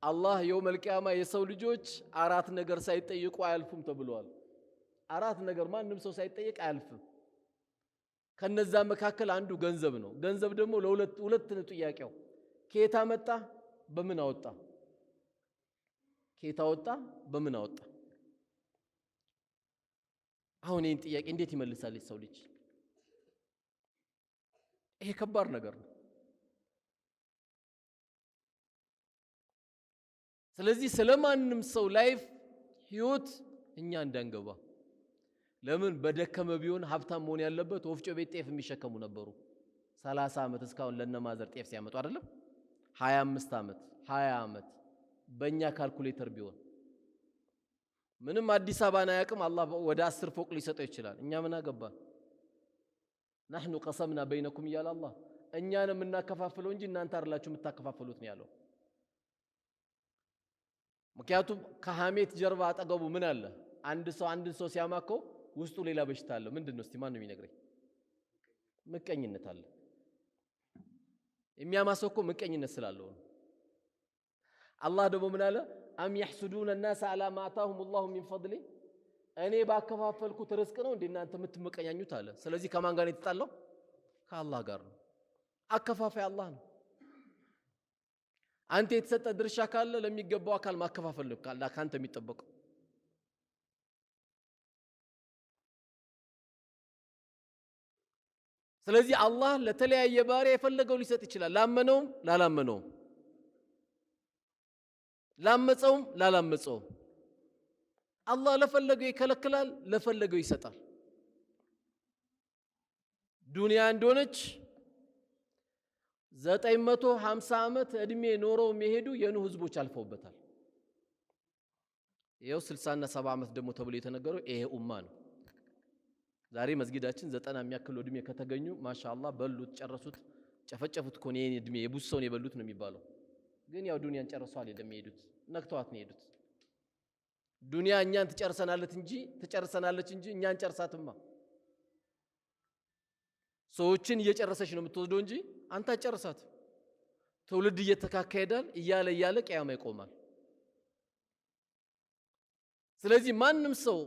አላህ የውመል ቂያማ የሰው ልጆች 4 ነገር ሳይጠይቁ አያልፉም ተብሏል። 4 ነገር ማንም ሰው ሳይጠይቅ አያልፍም። ከነዛ መካከል አንዱ ገንዘብ ነው። ገንዘብ ደግሞ ለሁለት ነው ጥያቄው። ከየት አመጣ? በምን አወጣ? ከየት አወጣ? በምን አወጣ? አሁን ይህን ጥያቄ እንዴት ይመልሳል ሰው ልጅ? ይሄ ከባድ ነገር ነው። ስለዚህ ስለማንም ሰው ላይፍ ህይወት እኛ እንዳንገባ። ለምን በደከመ ቢሆን ሀብታም መሆን ያለበት ወፍጮ ቤት ጤፍ የሚሸከሙ ነበሩ። 30 ዓመት እስካሁን ለነማዘር ጤፍ ሲያመጡ አይደለም 25 ዓመት 20 ዓመት በእኛ ካልኩሌተር ቢሆን ምንም አዲስ አበባን አያውቅም። አላህ ወደ 10 ፎቅ ሊሰጠው ይችላል። እኛ ምን አገባን? نحن قسمنا بينكم እያለ አላህ እኛን የምናከፋፍለው እንጂ እናንተ አይደላችሁ የምታከፋፍሉት ነው ያለው። ምክንያቱም ከሐሜት ጀርባ አጠገቡ ምን አለ? አንድን ሰው ሲያማከው ውስጡ ሌላ በሽታ አለ። ምንድነው? እስቲ ማን ነው የሚነግረኝ? ምቀኝነት አለ። የሚያማሰው እኮ ምቀኝነት ስላለው ነው። አላህ ደግሞ ምን አለ? አም يحسدون الناس على ما آتاهم الله من فضله እኔ ባከፋፈልኩት ርዝቅ ነው እንዴ እናንተ የምትመቀኛኙት አለ። ስለዚህ ከማን ጋር ነው የተጣለው? ከአላህ ጋር ነው። አከፋፋይ አላህ ነው። አንተ የተሰጠ ድርሻ ካለ ለሚገባው አካል ማከፋፈል ነው ካንተ የሚጠበቀው። ስለዚህ አላህ ለተለያየ ባሪያ የፈለገው ሊሰጥ ይችላል። ላመነውም ላላመነውም፣ ላመፀውም ላላመፀውም። አላህ ለፈለገው ይከለክላል፣ ለፈለገው ይሰጣል። ዱንያ እንደሆነች 950 ዓመት እድሜ ኖረው የሚሄዱ የኑህ ህዝቦች አልፈውበታል። ይሄው 60 እና 70 ዓመት ደግሞ ተብሎ የተነገረው ይሄ ኡማ ነው። ዛሬ መስጊዳችን 90 የሚያክል እድሜ ከተገኙ ማሻአላህ በሉት፣ ጨረሱት፣ ጨፈጨፉት እኮ ነው እድሜ የቡሰውን የበሉት ነው የሚባለው። ግን ያው ዱንያን ጨርሰዋል የሄዱት፣ ነክተዋት ነው የሄዱት። ዱንያ እኛን ትጨርሰናለች እንጂ እኛን ጨርሳትማ። ሰዎችን እየጨረሰች ነው የምትወስደው እንጂ አንተ አጨርሳት። ትውልድ እየተካካይዳል እያለ ቂያማ ይቆማል። ስለዚህ ማንም ሰው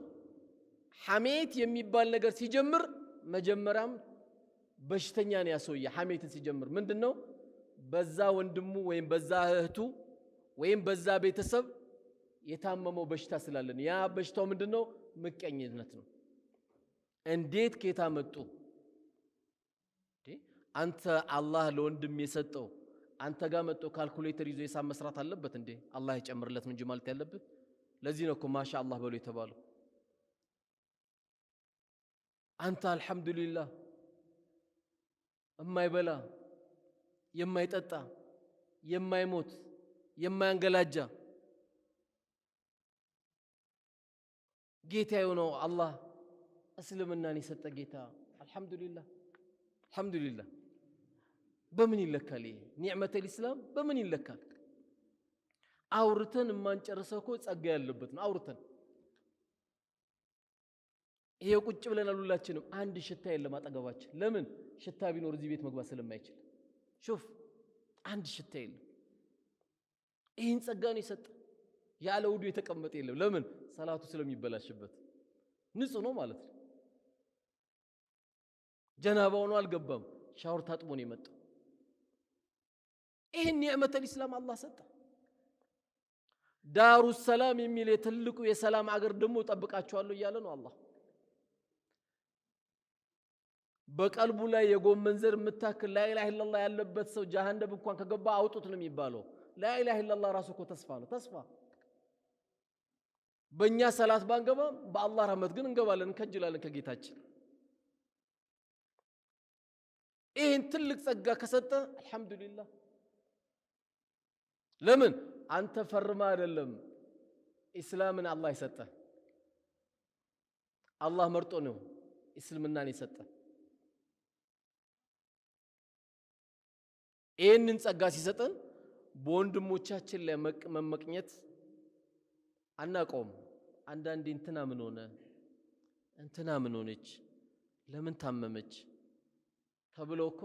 ሐሜት የሚባል ነገር ሲጀምር መጀመሪያም በሽተኛ ነው ያሰውየ። ሐሜትን ሲጀምር ምንድነው? በዛ ወንድሙ ወይም በዛ እህቱ ወይም በዛ ቤተሰብ የታመመው በሽታ ስላለን ያ በሽታው ምንድነው? ምቀኝነት ነው። እንዴት ከየት መጡ? አንተ አላህ ለወንድም የሰጠው አንተ ጋር መጥቶ ካልኩሌተር ይዞ ሂሳብ መስራት አለበት እንዴ? አላህ ይጨምርለት እንጂ ማለት ያለበት። ለዚህ ነው እኮ ማሻአላህ በሉ የተባለው። አንተ አልሐምዱሊላህ የማይበላ የማይጠጣ የማይሞት የማያንገላጃ ጌታ የሆነው አላህ እስልምናን የሰጠ ጌታ አልሐምዱሊላህ አልሐምዱሊላህ። በምን ይለካል? ኒዕመተል ኢስላም በምን ይለካል? አውርተን የማንጨርሰው እኮ ጸጋ ያለበት ነው። አውርተን ይሄ ቁጭ ብለናል ሁላችንም። አንድ ሽታ የለም አጠገባችን። ለምን? ሽታ ቢኖር እዚህ ቤት መግባት ስለማይችል። ሹፍ አንድ ሽታ የለም። ይህን ጸጋ ነው የሰጠ። ያለ ውዱ የተቀመጠ የለም። ለምን? ሰላቱ ስለሚበላሽበት። ንጹህ ነው ማለት ነው። ጀናባው ነው አልገባም፣ ሻወር ታጥቦ ነው የመጣው። ይህን ኒዕመተል ኢስላም አላህ ሰጠ። ዳሩ ሰላም የሚል የትልቁ የሰላም አገር ደግሞ ጠብቃቸዋለሁ እያለ ነው አላህ። በቀልቡ ላይ የጎመን ዘር የምታክል ላኢላሃ ኢላላህ ያለበት ሰው ጀሃነም እንኳን ከገባ አውጡት ነው የሚባለው። ላኢላሃ ኢላላህ ራሱ እኮ ተስፋ ነው። ተስፋ በእኛ ሰላት ባንገባም በአላህ ረህመት ግን እንገባለን፣ እንከጅላለን ከጌታችን። ይህን ትልቅ ጸጋ ከሰጠ አልሐምዱሊላህ። ለምን? አንተ ፈርማ አይደለም ኢስላምን አላህ የሰጠ። አላህ መርጦ ነው እስልምናን የሰጠ። ይህንን ጸጋ ሲሰጠን በወንድሞቻችን ላይ መመቅኘት አናቆም። አንዳንዴ እንትና ምን ሆነ፣ እንትና ምን ሆነች፣ ለምን ታመመች ተብለው እኮ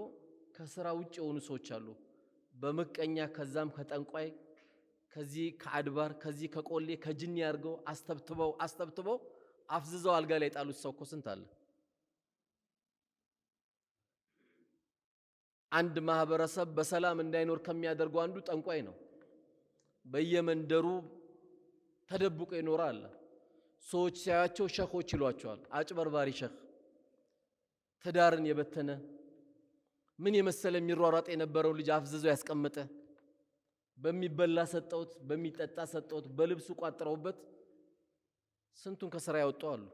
ከስራ ውጭ የሆኑ ሰዎች አሉ። በምቀኛ ከዛም ከጠንቋይ ከዚህ ከአድባር ከዚህ ከቆሌ ከጅኒ አድርገው አስተብትበው አፍዝዘው አልጋ ላይ ጣሉት ሰው እኮ ስንት አለ። አንድ ማህበረሰብ በሰላም እንዳይኖር ከሚያደርጉ አንዱ ጠንቋይ ነው። በየመንደሩ ተደብቆ ይኖራል። ሰዎች ሲያያቸው ሸኾች ይሏቸዋል። አጭበርባሪ ሸኽ፣ ትዳርን የበተነ ምን የመሰለ የሚሯሯጥ የነበረው ልጅ አፍዝዘው ያስቀመጠ፣ በሚበላ ሰጠውት፣ በሚጠጣ ሰጠውት፣ በልብሱ ቋጥረውበት ስንቱን ከስራ ያወጣው አሉ።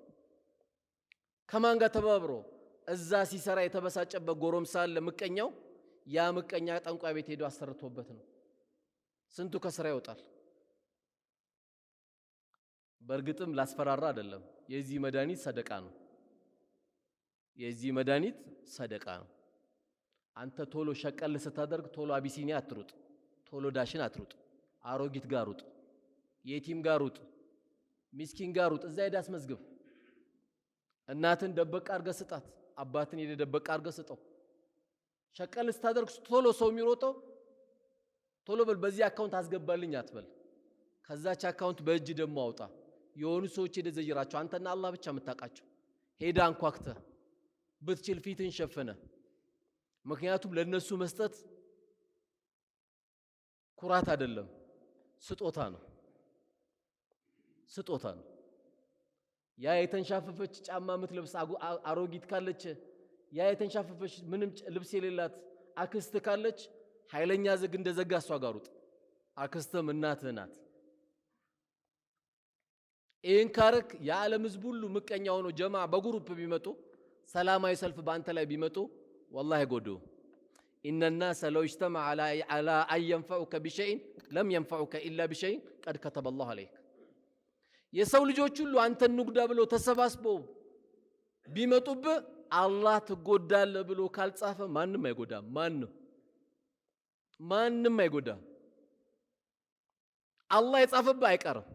ከማን ጋር ተባብሮ? እዛ ሲሰራ የተበሳጨበት ጎረምሳ አለ ምቀኛው። ያ ምቀኛ ጠንቋይ ቤት ሄዶ አሰርቶበት ነው። ስንቱ ከስራ ይወጣል። በእርግጥም ላስፈራራ አይደለም። የዚህ መድኃኒት ሰደቃ ነው። የዚህ መድኃኒት ሰደቃ ነው። አንተ ቶሎ ሸቀል ስታደርግ ቶሎ አቢሲኒያ አትሩጥ፣ ቶሎ ዳሽን አትሩጥ። አሮጊት ጋር ሩጥ፣ የቲም ጋር ሩጥ፣ ሚስኪን ጋር ሩጥ። እዛ ሄዳ አስመዝግብ። እናትን ደበቅ አድርገህ ስጣት፣ አባትን ሄደ ደበቅ አድርገህ ስጠው። ሸቀል ስታደርግ ቶሎ ሰው የሚሮጠው ቶሎ በል በዚህ አካውንት አስገባልኝ አትበል። ከዛች አካውንት በእጅ ደግሞ አውጣ። የሆኑ ሰዎች ሄደ ዘይራቸው፣ አንተና አላህ ብቻ የምታውቃቸው። ሄዳ አንኳክተህ ብትችል ፊትን ሸፈነ። ምክንያቱም ለነሱ መስጠት ኩራት አይደለም፣ ስጦታ ነው። ስጦታ ነው። ያ የተንሻፈፈች ጫማ የምትለብስ አሮጊት ካለች ያ የተንሻፈፈሽ ምንም ልብስ የሌላት አክስት ካለች ኃይለኛ ዝግ እንደዘጋ እሷ ጋር ሩጥ። አክስትም እናትህ ናት። ይህን ካረክ የዓለም ህዝብ ሁሉ ምቀኛ ሆኖ ጀማ በግሩፕ ቢመጡ ሰላማዊ ሰልፍ በአንተ ላይ ቢመጡ ወላሂ አይጎዱም። ኢነ ናሰ ለው እጅተመዐ ዐላ አን የንፈዑከ ቢሸይን ለም የንፈዑከ ኢላ ቢሸይን ቀድ ከተበ ላሁ ዐለይክ። የሰው ልጆች ሁሉ አንተን ንጉዳ ብለው ተሰባስበው ቢመጡብህ አላህ ትጎዳለህ ብሎ ካልጻፈ ማንም አይጎዳም። ማንም አይጎዳም። አላህ የጻፈብህ አይቀርም።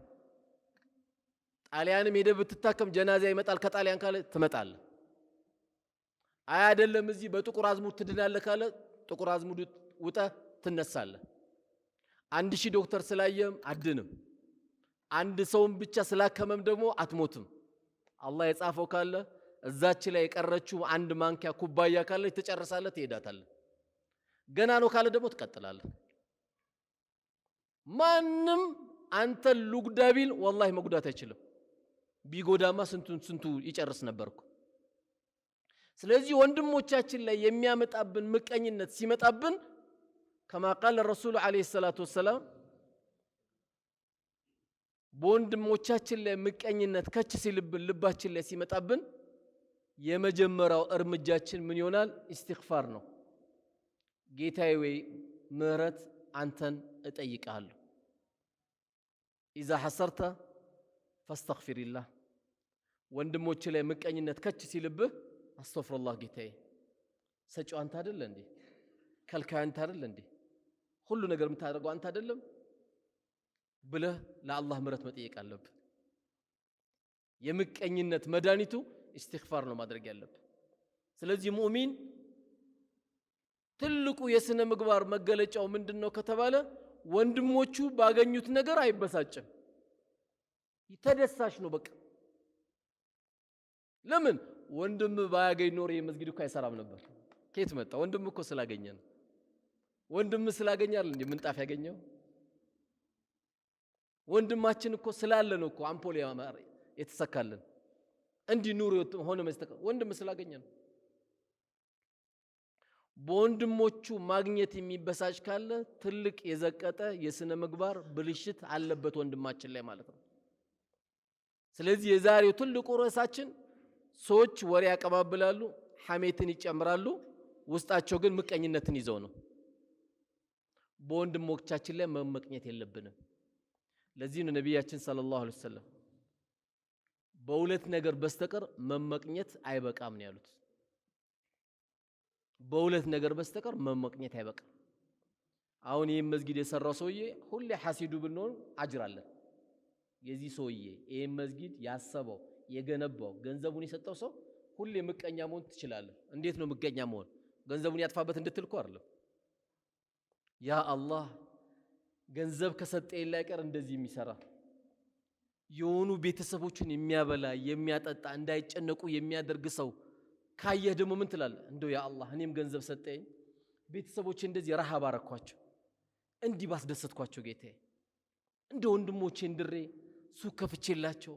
ጣሊያንም ሄደህ ብትታከም ጀናዛ ይመጣል ከጣሊያን ካለ ትመጣለህ። አይ አይደለም እዚህ በጥቁር አዝሙድ ትድናለህ ካለ ጥቁር አዝሙድ ውጠህ ትነሳለህ። 1000 ዶክተር ስላየም አድንም። አንድ ሰውም ብቻ ስላከመም ደግሞ አትሞትም። አላህ የጻፈው ካለ እዛች ላይ የቀረችው አንድ ማንኪያ ኩባያ ካለ ትጨርሳለህ፣ ትሄዳታለህ። ገና ነው ካለ ደግሞ ትቀጥላለህ። ማንም አንተ ሉግዳ ቢል ወላሂ መጉዳት አይችልም። ቢጎዳማ ስንቱ ይጨርስ ነበርኩ። ስለዚህ ወንድሞቻችን ላይ የሚያመጣብን ምቀኝነት ሲመጣብን ከማ ቃለ ረሱሉ ዓለይሂ ሰላቱ ወሰላም በወንድሞቻችን ላይ ምቀኝነት ከች ሲልብን ልባችን ላይ ሲመጣብን የመጀመሪያው እርምጃችን ምን ይሆናል? ኢስቲግፋር ነው። ጌታዬ ወይ ምህረት አንተን እጠይቃለሁ። ኢዛ ሐሰርተ ፈስተግፊሪላህ። ወንድሞች ላይ ምቀኝነት ከች ሲልብህ አስተግፊሩላህ ጌታዬ፣ ሰጪው አንተ አይደለ እንዴ? ከልካዩ አንተ አይደለ እንዴ? ሁሉ ነገር የምታደርገው አንተ አይደለም ብለህ ለአላህ ምህረት መጠየቅ አለብህ። የምቀኝነት መድኃኒቱ ኢስቲግፋር ነው ማድረግ ያለብህ። ስለዚህ ሙእሚን ትልቁ የስነ ምግባር መገለጫው ምንድነው ከተባለ ወንድሞቹ ባገኙት ነገር አይበሳጭም፣ ተደሳሽ ነው። በቃ ለምን ወንድም ባያገኝ ኖር የመስጊድ እኮ አይሰራም ነበር። ከየት መጣ? ወንድም እኮ ስላገኘ ነው። ወንድም ስላገኘ አይደል እንዴ ምንጣፍ ያገኘው? ወንድማችን እኮ ስላለ ነው እኮ አምፖል የተሰካልን እንዲህ ኑር ሆነ መስተቀር ወንድም ስላገኘ ነው። በወንድሞቹ ማግኘት የሚበሳጭ ካለ ትልቅ የዘቀጠ የስነ ምግባር ብልሽት አለበት ወንድማችን ላይ ማለት ነው። ስለዚህ የዛሬው ትልቁ ርዕሳችን ሰዎች ወሬ ያቀባብላሉ፣ ሐሜትን ይጨምራሉ፣ ውስጣቸው ግን ምቀኝነትን ይዘው ነው። በወንድሞቻችን ላይ መመቅኘት የለብንም። ለዚህ ነው ነቢያችን ሰለላሁ ዐለይሂ ወሰለም በሁለት ነገር በስተቀር መመቅኘት አይበቃም ነው ያሉት። በሁለት ነገር በስተቀር መመቅኘት አይበቃም። አሁን ይሄን መስጊድ የሰራው ሰውዬ ሁሌ ሐሲዱ ብንሆን አጅር አለን። የዚህ ሰውዬ ይሄን መስጊድ ያሰበው የገነባው ገንዘቡን የሰጠው ሰው ሁሌ ምቀኛ መሆን ትችላለህ። እንዴት ነው ምቀኛ መሆን? ገንዘቡን ያጥፋበት እንድትልኩ አይደለም። ያ አላህ ገንዘብ ከሰጠኝ ላይ ቀር እንደዚህ የሚሰራ የሆኑ ቤተሰቦችን የሚያበላ የሚያጠጣ እንዳይጨነቁ የሚያደርግ ሰው ካየህ ደግሞ ምን ትላለህ? እንደው ያ አላህ እኔም ገንዘብ ሰጠኝ ቤተሰቦቼ እንደዚህ ረሃብ አረኳቸው እንዲህ ባስደሰትኳቸው ጌታዬ፣ እንደ ወንድሞቼ እንድሬ ሱቅ ከፍቼላቸው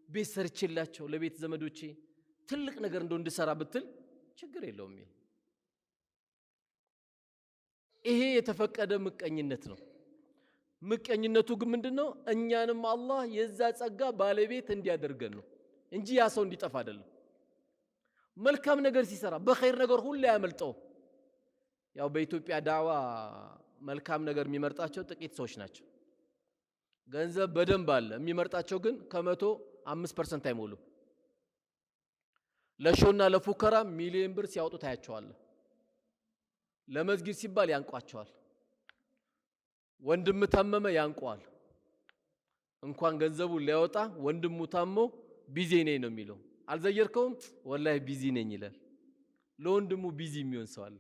ቤት ሰርቼላቸው ለቤት ዘመዶቼ ትልቅ ነገር እንደው እንድሰራ ብትል ችግር የለውም። ይሄ የተፈቀደ ምቀኝነት ነው። ምቀኝነቱ ግን ምንድነው? እኛንም አላህ የዛ ጸጋ ባለቤት እንዲያደርገን ነው እንጂ ያ ሰው እንዲጠፋ አይደለም። መልካም ነገር ሲሰራ በኸይር ነገር ሁሉ ያመልጠው። ያው በኢትዮጵያ ዳዋ መልካም ነገር የሚመርጣቸው ጥቂት ሰዎች ናቸው። ገንዘብ በደንብ አለ፣ የሚመርጣቸው ግን ከ105% አይሞሉ። ለሾና ለፉከራ ሚሊዮን ብር ሲያወጡ ታያቸዋለህ። ለመስጊድ ሲባል ያንቋቸዋል። ወንድም ታመመ ያንቋል። እንኳን ገንዘቡን ሊያወጣ ወንድሙ ታሞ ቢዚ ነኝ ነው የሚለው። አልዘየርከውም? ወላሂ ቢዚ ነኝ ይላል። ለወንድሙ ቢዚ የሚሆን ሰው አለ።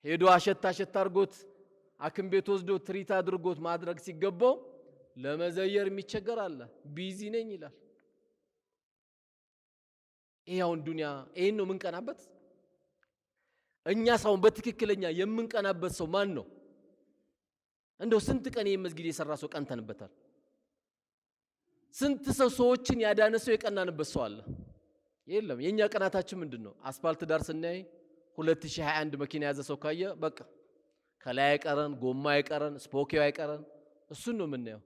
ሄዶ አሸታ አድርጎት አክም ቤት ወስዶ ትሪት አድርጎት ማድረግ ሲገባው ለመዘየር የሚቸገር አለ። ቢዚ ነኝ ይላል። ይሄውን ዱንያ ይሄን ነው የምንቀናበት እኛ። ሰውን በትክክለኛ የምንቀናበት ሰው ማን ነው? እንደው ስንት ቀን የመስጊድ የሰራ ሰው ቀንተንበታል። ስንት ሰዎችን ያዳነ ሰው የቀናንበት ሰው አለ። የለም። የኛ ቅናታችን ምንድነው? አስፋልት ዳር ስናይ 2021 መኪና ያዘ ሰው ካየ በቃ ከላይ አይቀረን፣ ጎማ አይቀረን፣ ስፖኪው አይቀረን፣ እሱን ነው የምናየው።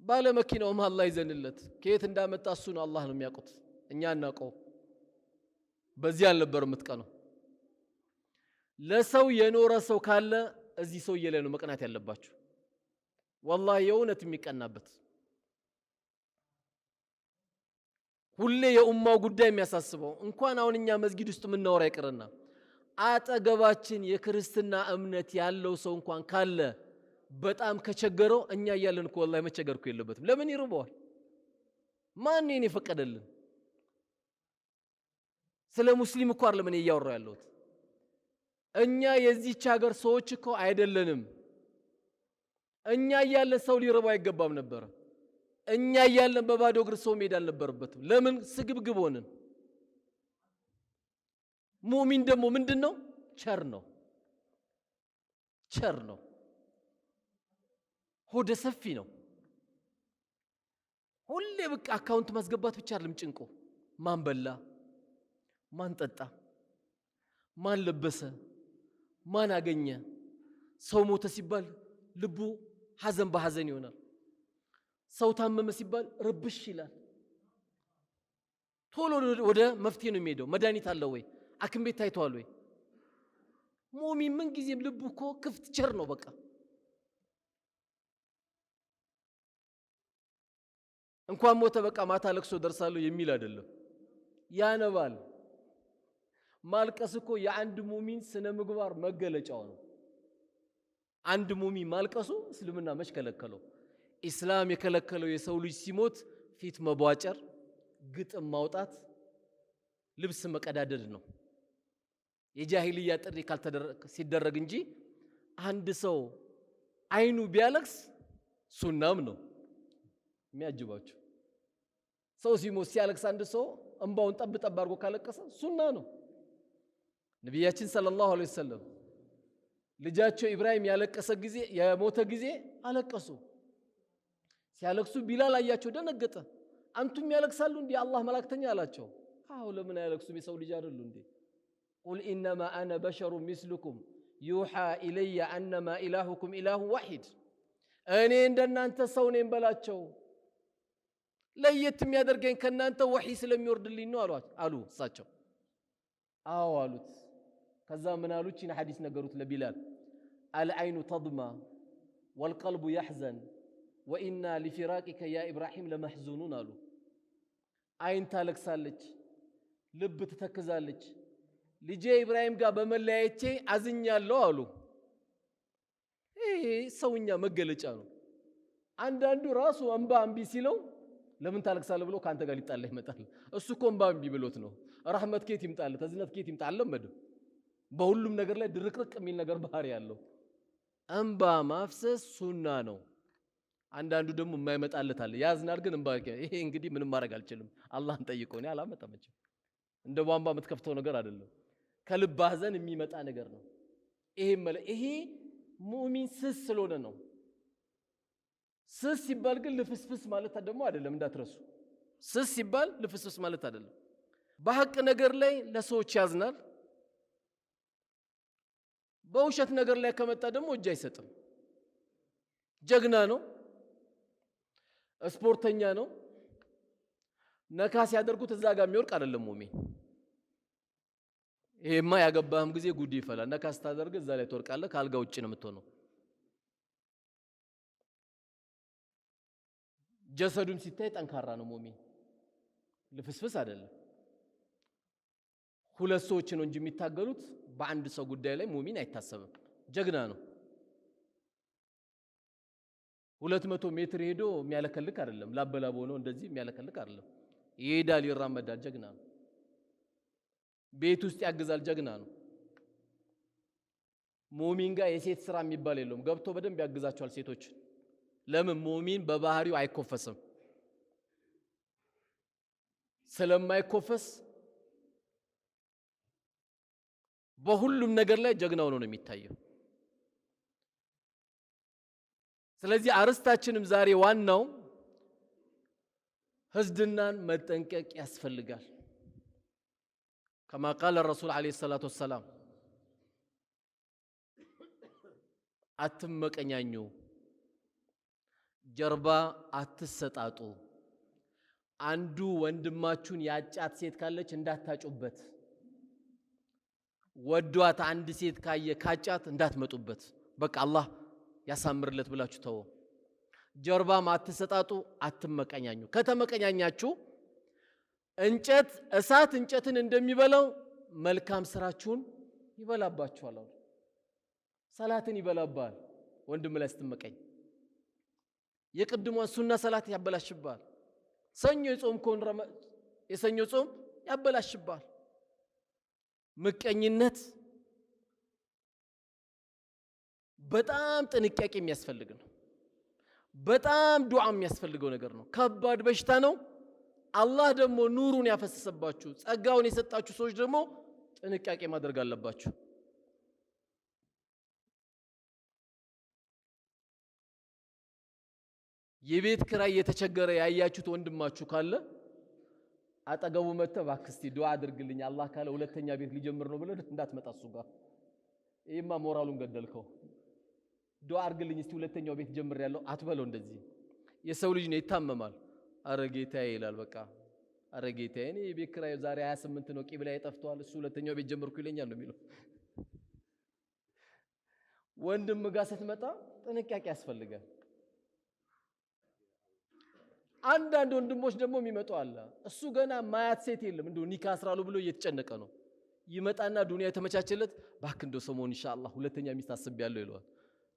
ባለ መኪናውም አላህ ይዘንለት ከየት እንዳመጣ እሱ ነው አላህ ነው የሚያውቁት፣ እኛ እናውቀው። በዚህ አልነበር የምትቀነው። ለሰው የኖረ ሰው ካለ እዚህ ሰውዬ ላይ ነው መቅናት ያለባችሁ። ወላሂ የእውነት የሚቀናበት ሁሌ የኡማው ጉዳይ የሚያሳስበው እንኳን አሁን እኛ መስጊድ ውስጥ የምናወራ ይቅርና አጠገባችን የክርስትና እምነት ያለው ሰው እንኳን ካለ በጣም ከቸገረው እኛ እያለን እኮ ወላሂ መቸገር እኮ የለበትም። ለምን ይርበዋል? ማን ነው የፈቀደልን? ስለ ሙስሊም እኮ አይደለም እኔ እያወራሁ ያለሁት። እኛ የዚህች ሀገር ሰዎች እኮ አይደለንም። እኛ እያለን ሰው ሊርበው አይገባም ነበር። እኛ እያለን በባዶ እግር ሰው መሄድ አልነበረበትም። ለምን ስግብግብ ሆንን? ሙእሚን ደግሞ ምንድነው? ቸር ነው። ቸር ነው። ሆደ ሰፊ ነው። ሁሌ በቃ አካውንት ማስገባት ብቻ አይደለም ጭንቆ። ማን በላ፣ ማን ጠጣ፣ ማን ለበሰ፣ ማን አገኘ። ሰው ሞተ ሲባል ልቡ ሐዘን በሐዘን ይሆናል። ሰው ታመመ ሲባል ርብሽ ይላል። ቶሎ ወደ መፍትሄ ነው የሚሄደው። መድኃኒት አለ ወይ? አክም ቤት ታይቷል ወይ? ሙእሚን ምን ጊዜም ልቡ እኮ ክፍት ቸር ነው። በቃ እንኳን ሞተ በቃ ማታ ለቅሶ ደርሳለሁ የሚል አይደለም። ያነባል። ማልቀስ እኮ የአንድ ሙእሚን ስነ ምግባር መገለጫው ነው። አንድ ሙእሚን ማልቀሱ እስልምና መች ከለከለው? ኢስላም የከለከለው የሰው ልጅ ሲሞት ፊት መቧጨር፣ ግጥም ማውጣት፣ ልብስ መቀዳደድ ነው። የጃሂልያ ጥሪ ሲደረግ እንጂ አንድ ሰው አይኑ ቢያለቅስ ሱናም ነው የሚያጅባቸው። ሰው ሲሞት ሲያለቅስ አንድ ሰው እንባውን ጠብ ጠብ አድርጎ ካለቀሰ ሱና ነው። ነቢያችን ሰለላሁ ዐለይሂ ወሰለም ልጃቸው ኢብራሂም ያለቀሰ ጊዜ የሞተ ጊዜ አለቀሱ። ሲያለቅሱ ቢላል አያቸው፣ ደነገጠ። አንቱም ያለቅሳሉ እንዴ አላህ መላእክተኛ አላቸው። አዎ ለምን አያለቅሱም? የሰው ልጅ አይደሉ እንዴ? ቁል ኢነማ አነ በሸሩ ሚስሉኩም ዩሓ ኢለየ አነማ ኢላሁኩም ኢላሁ ዋሂድ። እኔ እንደናንተ ሰው ነኝ በላቸው። ለየት የሚያደርገኝ ከናንተ ወሒ ስለሚወርድልኝ ነው አሉ እሳቸው። አዎ አሉት። ከዛ ምን አሉት? ይህን ሐዲስ ነገሩት ለቢላል። አልዐይኑ ተድማ ወልቀልቡ ያሕዘን ወኢና ሊፊራቂከ ያ ኢብራሂም ለመሕዙኑን አሉ። አይን ታለቅሳለች፣ ልብ ትተክዛለች። ልጄ ኢብራሂም ጋር በመለያየቴ አዝኛለሁ አሉ። ይሄ ሰውኛ መገለጫ ነው። አንዳንዱ ራሱ እንባ እምቢ ሲለው ለምን ታለቅሳለህ ብሎ ካንተ ጋር ሊጣላ ይመጣል። እሱ እኮ እንባ እምቢ ብሎት ነው። ረህመት ከየት ይምጣል? ተዝነት ከየት ይምጣል? አልለመድም። በሁሉም ነገር ላይ ድርቅርቅ የሚል ነገር ባህሪ ያለው። እንባ ማፍሰስ ሱና ነው። አንዳንዱ ደግሞ የማይመጣለት አለ፣ ያዝናል ግን እንባ። ይሄ እንግዲህ ምንም ማድረግ አልችልም፣ አላህን ጠይቆ ነው። አላመጣም። እንደ ቧንቧ የምትከፍተው ነገር አይደለም፣ ከልብ ሐዘን የሚመጣ ነገር ነው። ይሄ ሙእሚን ስስ ስለሆነ ነው። ስስ ሲባል ግን ልፍስፍስ ማለት ደግሞ አይደለም፣ እንዳትረሱ። ስስ ሲባል ልፍስፍስ ማለት አይደለም። በሐቅ ነገር ላይ ለሰዎች ያዝናል። በውሸት ነገር ላይ ከመጣ ደግሞ እጅ አይሰጥም። ጀግና ነው፣ ስፖርተኛ ነው። ነካ ሲያደርጉት እዛ ጋር የሚወርቅ አይደለም ሙእሚን። ይሄማ ያገባህም ጊዜ ጉድ ይፈላል። ነካ ስታደርግ እዛ ላይ ትወርቃለህ፣ ካልጋ ውጭ ነው የምትሆነው። ጀሰዱም ሲታይ ጠንካራ ነው ሙእሚን፣ ልፍስፍስ አይደለም። ሁለት ሰዎች ነው እንጂ የሚታገሉት በአንድ ሰው ጉዳይ ላይ ሙእሚን አይታሰብም። ጀግና ነው። 200 ሜትር ሄዶ የሚያለከልክ አይደለም። ላበላቦ ነው እንደዚህ የሚያለከልክ አይደለም። ይሄዳል፣ ይራመዳል። ጀግና ነው። ቤት ውስጥ ያግዛል። ጀግና ነው። ሙእሚን ጋር የሴት ስራ የሚባል የለውም። ገብቶ በደንብ ያግዛቸዋል ሴቶች። ለምን? ሙእሚን በባህሪው አይኮፈስም። ስለማይኮፈስ በሁሉም ነገር ላይ ጀግና ሆኖ ነው የሚታየው። ስለዚህ አርስታችንም ዛሬ ዋናው ህዝድናን መጠንቀቅ ያስፈልጋል። كما قال الرسول عليه الصلاة والسلام አትመቀኛኙ፣ ጀርባ አትሰጣጡ። አንዱ ወንድማችሁን ያጫት ሴት ካለች እንዳታጩበት፣ ወዷት አንድ ሴት ካጫት እንዳትመጡበት። በቃ አላህ ያሳምርለት ብላችሁ ተው። ጀርባም አትሰጣጡ፣ አትመቀኛኙ። ከተመቀኛኛችሁ እንጨት እሳት እንጨትን እንደሚበላው መልካም ስራችሁን ይበላባችኋል። ሰላትን ይበላባል። ወንድም ላይ ስትመቀኝ የቅድሟን ሱና ሰላት ያበላሽባል። ሰኞ የጾም ኮን የሰኞ ጾም ያበላሽባል። ምቀኝነት በጣም ጥንቃቄ የሚያስፈልግ ነው። በጣም ዱዓ የሚያስፈልገው ነገር ነው። ከባድ በሽታ ነው። አላህ ደግሞ ኑሩን ያፈሰሰባችሁ ጸጋውን የሰጣችሁ ሰዎች ደግሞ ጥንቃቄ ማድረግ አለባችሁ። የቤት ክራይ የተቸገረ ያያችሁት ወንድማችሁ ካለ አጠገቡ መጥተህ እባክህ እስቲ ዱዓ አድርግልኝ አላህ ካለ ሁለተኛ ቤት ሊጀምር ነው ብለህ እንዳትመጣ እሱ ጋር። ይሄማ ሞራሉን ገደልከው። ዱዓ አድርግልኝ እስቲ ሁለተኛው ቤት ጀምር ያለው አትበለው። እንደዚህ የሰው ልጅ ነው፣ ይታመማል። አረ ጌታዬ ይላል። በቃ አረ ጌታዬ እኔ የቤት ክራይ ዛሬ 28 ነው፣ ቂብላዬ ጠፍቷል፣ እሱ ሁለተኛው ቤት ጀምርኩ ይለኛል ነው የሚለው። ወንድም ጋር ስትመጣ ጥንቃቄ ያስፈልጋል። አንዳንድ ወንድሞች ደግሞ የሚመጡ አለ። እሱ ገና ማያት ሴት የለም እንደው ኒካ አስራሉ ብሎ እየተጨነቀ ነው። ይመጣና ዱንያ የተመቻቸለት ባክ እንደው ሰሞን ኢንሻአላህ ሁለተኛ ሚስት አስቤያለሁ ይለዋል።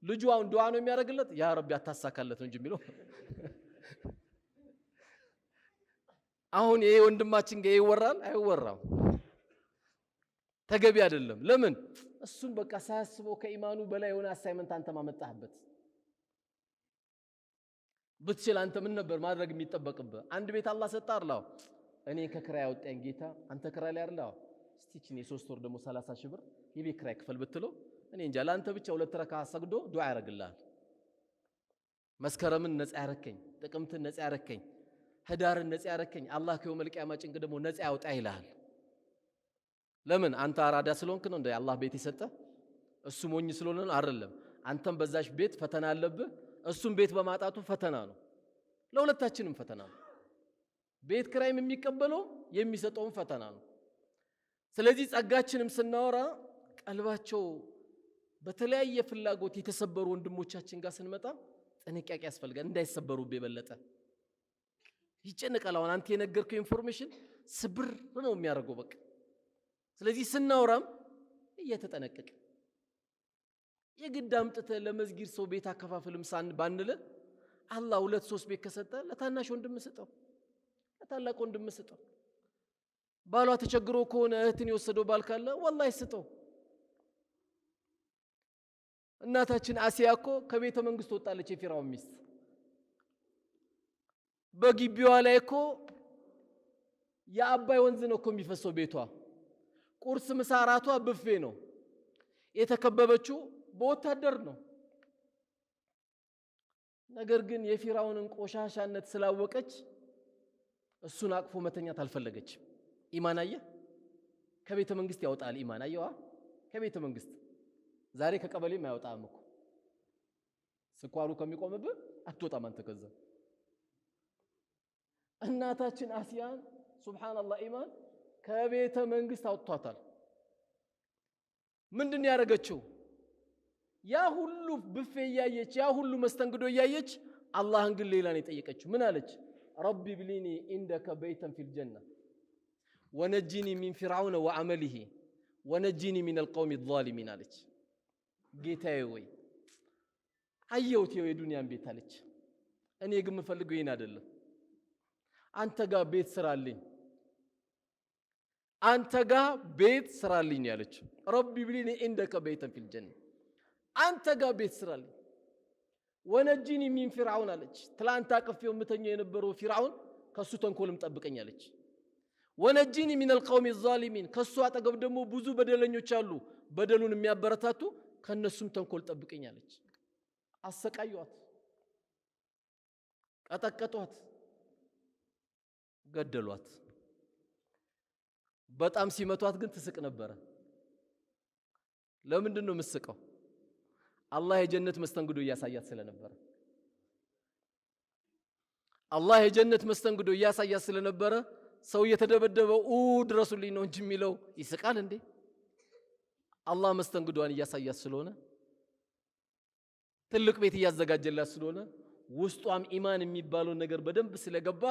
ልጁ አሁን ዱዓ ነው የሚያደርግለት፣ ያ ረቢ አታሳካለት ነው እንጂ የሚለው። አሁን ይሄ ወንድማችን ጋር ይወራል አይወራም? ተገቢ አይደለም። ለምን? እሱም በቃ ሳያስበው ከኢማኑ በላይ የሆነ አሳይመንት አንተ ማመጣህበት። ብትችል አንተ ምን ነበር ማድረግ የሚጠበቅብህ? አንድ ቤት አላህ ሰጣ አላህ እኔ ከክራይ ያወጣኝ ጌታ አንተ ክራይ ላይ አይደል? እስቲ እቺ የ3 ወር ደግሞ 30 ሺህ ብር የቤት ክራይ ክፈል ብትለው እኔ እንጃ ለአንተ ብቻ 2 ረካ ሰግዶ ዱዓ ያደርግልሃል። መስከረምን ነፃ ያረከኝ፣ ጥቅምትን ነፃ ያረከኝ፣ ህዳርን ነፃ ያረከኝ አላህ ከየውመል ቂያማ ጭንቅ ደግሞ ነፃ ያውጣ ይልሃል። ለምን? አንተ አራዳ ስለሆንክ ነው እንደ አላህ ቤት የሰጠ? እሱ ሞኝ ስለሆነ ነው አይደለም። አንተም በዛሽ ቤት ፈተና አለብህ፣ እሱም ቤት በማጣቱ ፈተና ነው። ለሁለታችንም ፈተና ነው። ቤት ክራይም የሚቀበለው የሚሰጠውም ፈተና ነው። ስለዚህ ጸጋችንም ስናወራ ቀልባቸው በተለያየ ፍላጎት የተሰበሩ ወንድሞቻችን ጋር ስንመጣ ጥንቃቄ ያስፈልጋል። እንዳይሰበሩብህ የበለጠ ይጨነቃል። አሁን አንተ የነገርከው ኢንፎርሜሽን ስብር ነው የሚያደርገው በቃ። ስለዚህ ስናወራም እየተጠነቀቀ የግድ አምጥተህ ለመስጊድ ሰው ቤት አከፋፍልም ባንለ አላህ 2-3 ቤት ከሰጠ ለታናሽ ወንድም ስጠው፣ ለታላቅ ወንድም ስጠው። ባሏ ተቸግሮ ከሆነ እህትን የወሰደው ባል ካለ ወላሂ ስጠው። እናታችን አሲያ እኮ ከቤተ መንግስት ወጣለች፣ የፊራውን ሚስት። በግቢዋ ላይ እኮ የአባይ ወንዝ ነው እኮ የሚፈሰው ቤቷ። ቁርስ ምሳ እራቷ ብፌ ነው። የተከበበችው በወታደር ነው። ነገር ግን የፊራውንን ቆሻሻነት ስላወቀች እሱን አቅፎ መተኛት አልፈለገች። ኢማን አየህ፣ ከቤተ መንግስት ያወጣል ኢማን። አየዋ ከቤተ መንግስት ዛሬ ከቀበሌም አያወጣም እኮ። ስኳሩ ከሚቆምብህ አትወጣም አንተ ከዛ። እናታችን አሲያን ሱብሃንአላህ ኢማን ከቤተ መንግስት አውጥቷታል። ምንድን ያደረገችው? ያ ሁሉ ብፌ እያየች ያ ሁሉ መስተንግዶ እያየች አላህን ግን ሌላ ነው የጠየቀችው። ምን አለች? ረቢ ብሊኒ ኢንደከ በይተን ፊል ጀና ወነጂኒ ሚን ፊርዓውነ ወዐመሊሂ ወነጂኒ ሚነል ቀውሚ ዛሊሚን አለች። ጌታዬ ወይ አየሁት የዱንያን ቤት አለች። እኔ ግን የምፈልገው ይሄን አይደለም። አንተ ጋር ቤት ስራልኝ፣ አንተ ጋር ቤት ስራልኝ ያለች። ረቢ ብሊኒ ኢንደከ በይተን ፊል ጀና አንተ ጋር ቤት ስራልኝ። ወነጂኒ ሚን ፊርዓውን አለች። ትላንት አቅፌው የምተኛው የነበረው ፊርዓውን ከሱ ተንኮልም ጠብቀኝ አለች። ወነጂኒ ሚነል ቀውሚ ዛሊሚን ከሱ አጠገብ ደግሞ ብዙ በደለኞች አሉ፣ በደሉን የሚያበረታቱ ከነሱም ተንኮል ጠብቀኝ አለች። አሰቃዩት፣ ቀጠቀጧት። ገደሏት። በጣም ሲመቷት ግን ትስቅ ነበር። ለምንድን ነው የምትስቀው? አላህ የጀነት መስተንግዶ እያሳያት ስለነበር። አላህ የጀነት መስተንግዶ እያሳያት ስለነበረ ሰው እየተደበደበው ድረሱልኝ ነው እንጂ የሚለው ይስቃል እንዴ? አላህ መስተንግዶን እያሳያት ስለሆነ ትልቅ ቤት እያዘጋጀላት ስለሆነ ውስጧም ኢማን የሚባለው ነገር በደንብ ስለገባ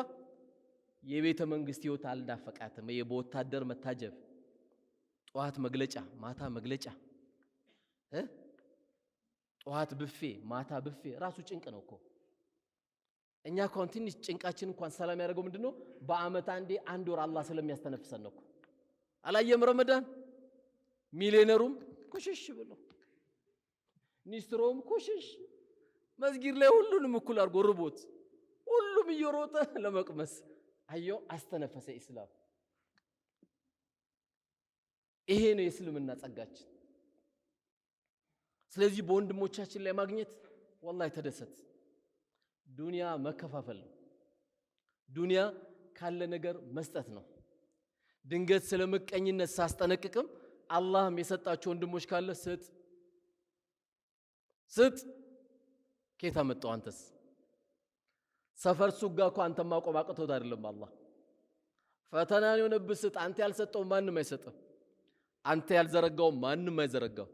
የቤተ መንግስት ህይወት አልናፈቃትም። በወታደር መታጀብ፣ ጧት መግለጫ፣ ማታ መግለጫ፣ ጧት ብፌ፣ ማታ ብፌ ራሱ ጭንቅ ነው እኮ። እኛ እንኳን ትንሽ ጭንቃችን እንኳን ሰላም ያደርገው ምንድነው? በአመት አንዴ አንድ ወር አላህ ስለሚያስተነፍሰን ነው እኮ። አላየም ረመዳን ሚሊዮነሩም ኩሽሽ ብሎ ኒስትሮም ኩሽሽ መስጊድ ላይ ሁሉንም እኩል አድርጎ ርቦት ሁሉም እየሮጠ ለመቅመስ አዮ አስተነፈሰ ኢስላም። ይሄ ነው የእስልምና ጸጋችን። ስለዚህ በወንድሞቻችን ላይ ማግኘት ወላሂ ተደሰት። ዱንያ መከፋፈል ነው። ዱንያ ካለ ነገር መስጠት ነው። ድንገት ስለመቀኝነት ሳስጠነቅቅም አላህም የሰጣቸው ወንድሞች ካለ ስጥ ስጥ። ኬታ መጣው አንተስ ሰፈር ሱጋ እኮ አንተ ማቆም አቅቶት አይደለም። አላህ ፈተናን የሆነብህ ስጥ። አንተ ያልሰጠው ማንም አይሰጥም። አንተ ያልዘረጋው ማንም አይዘረጋው።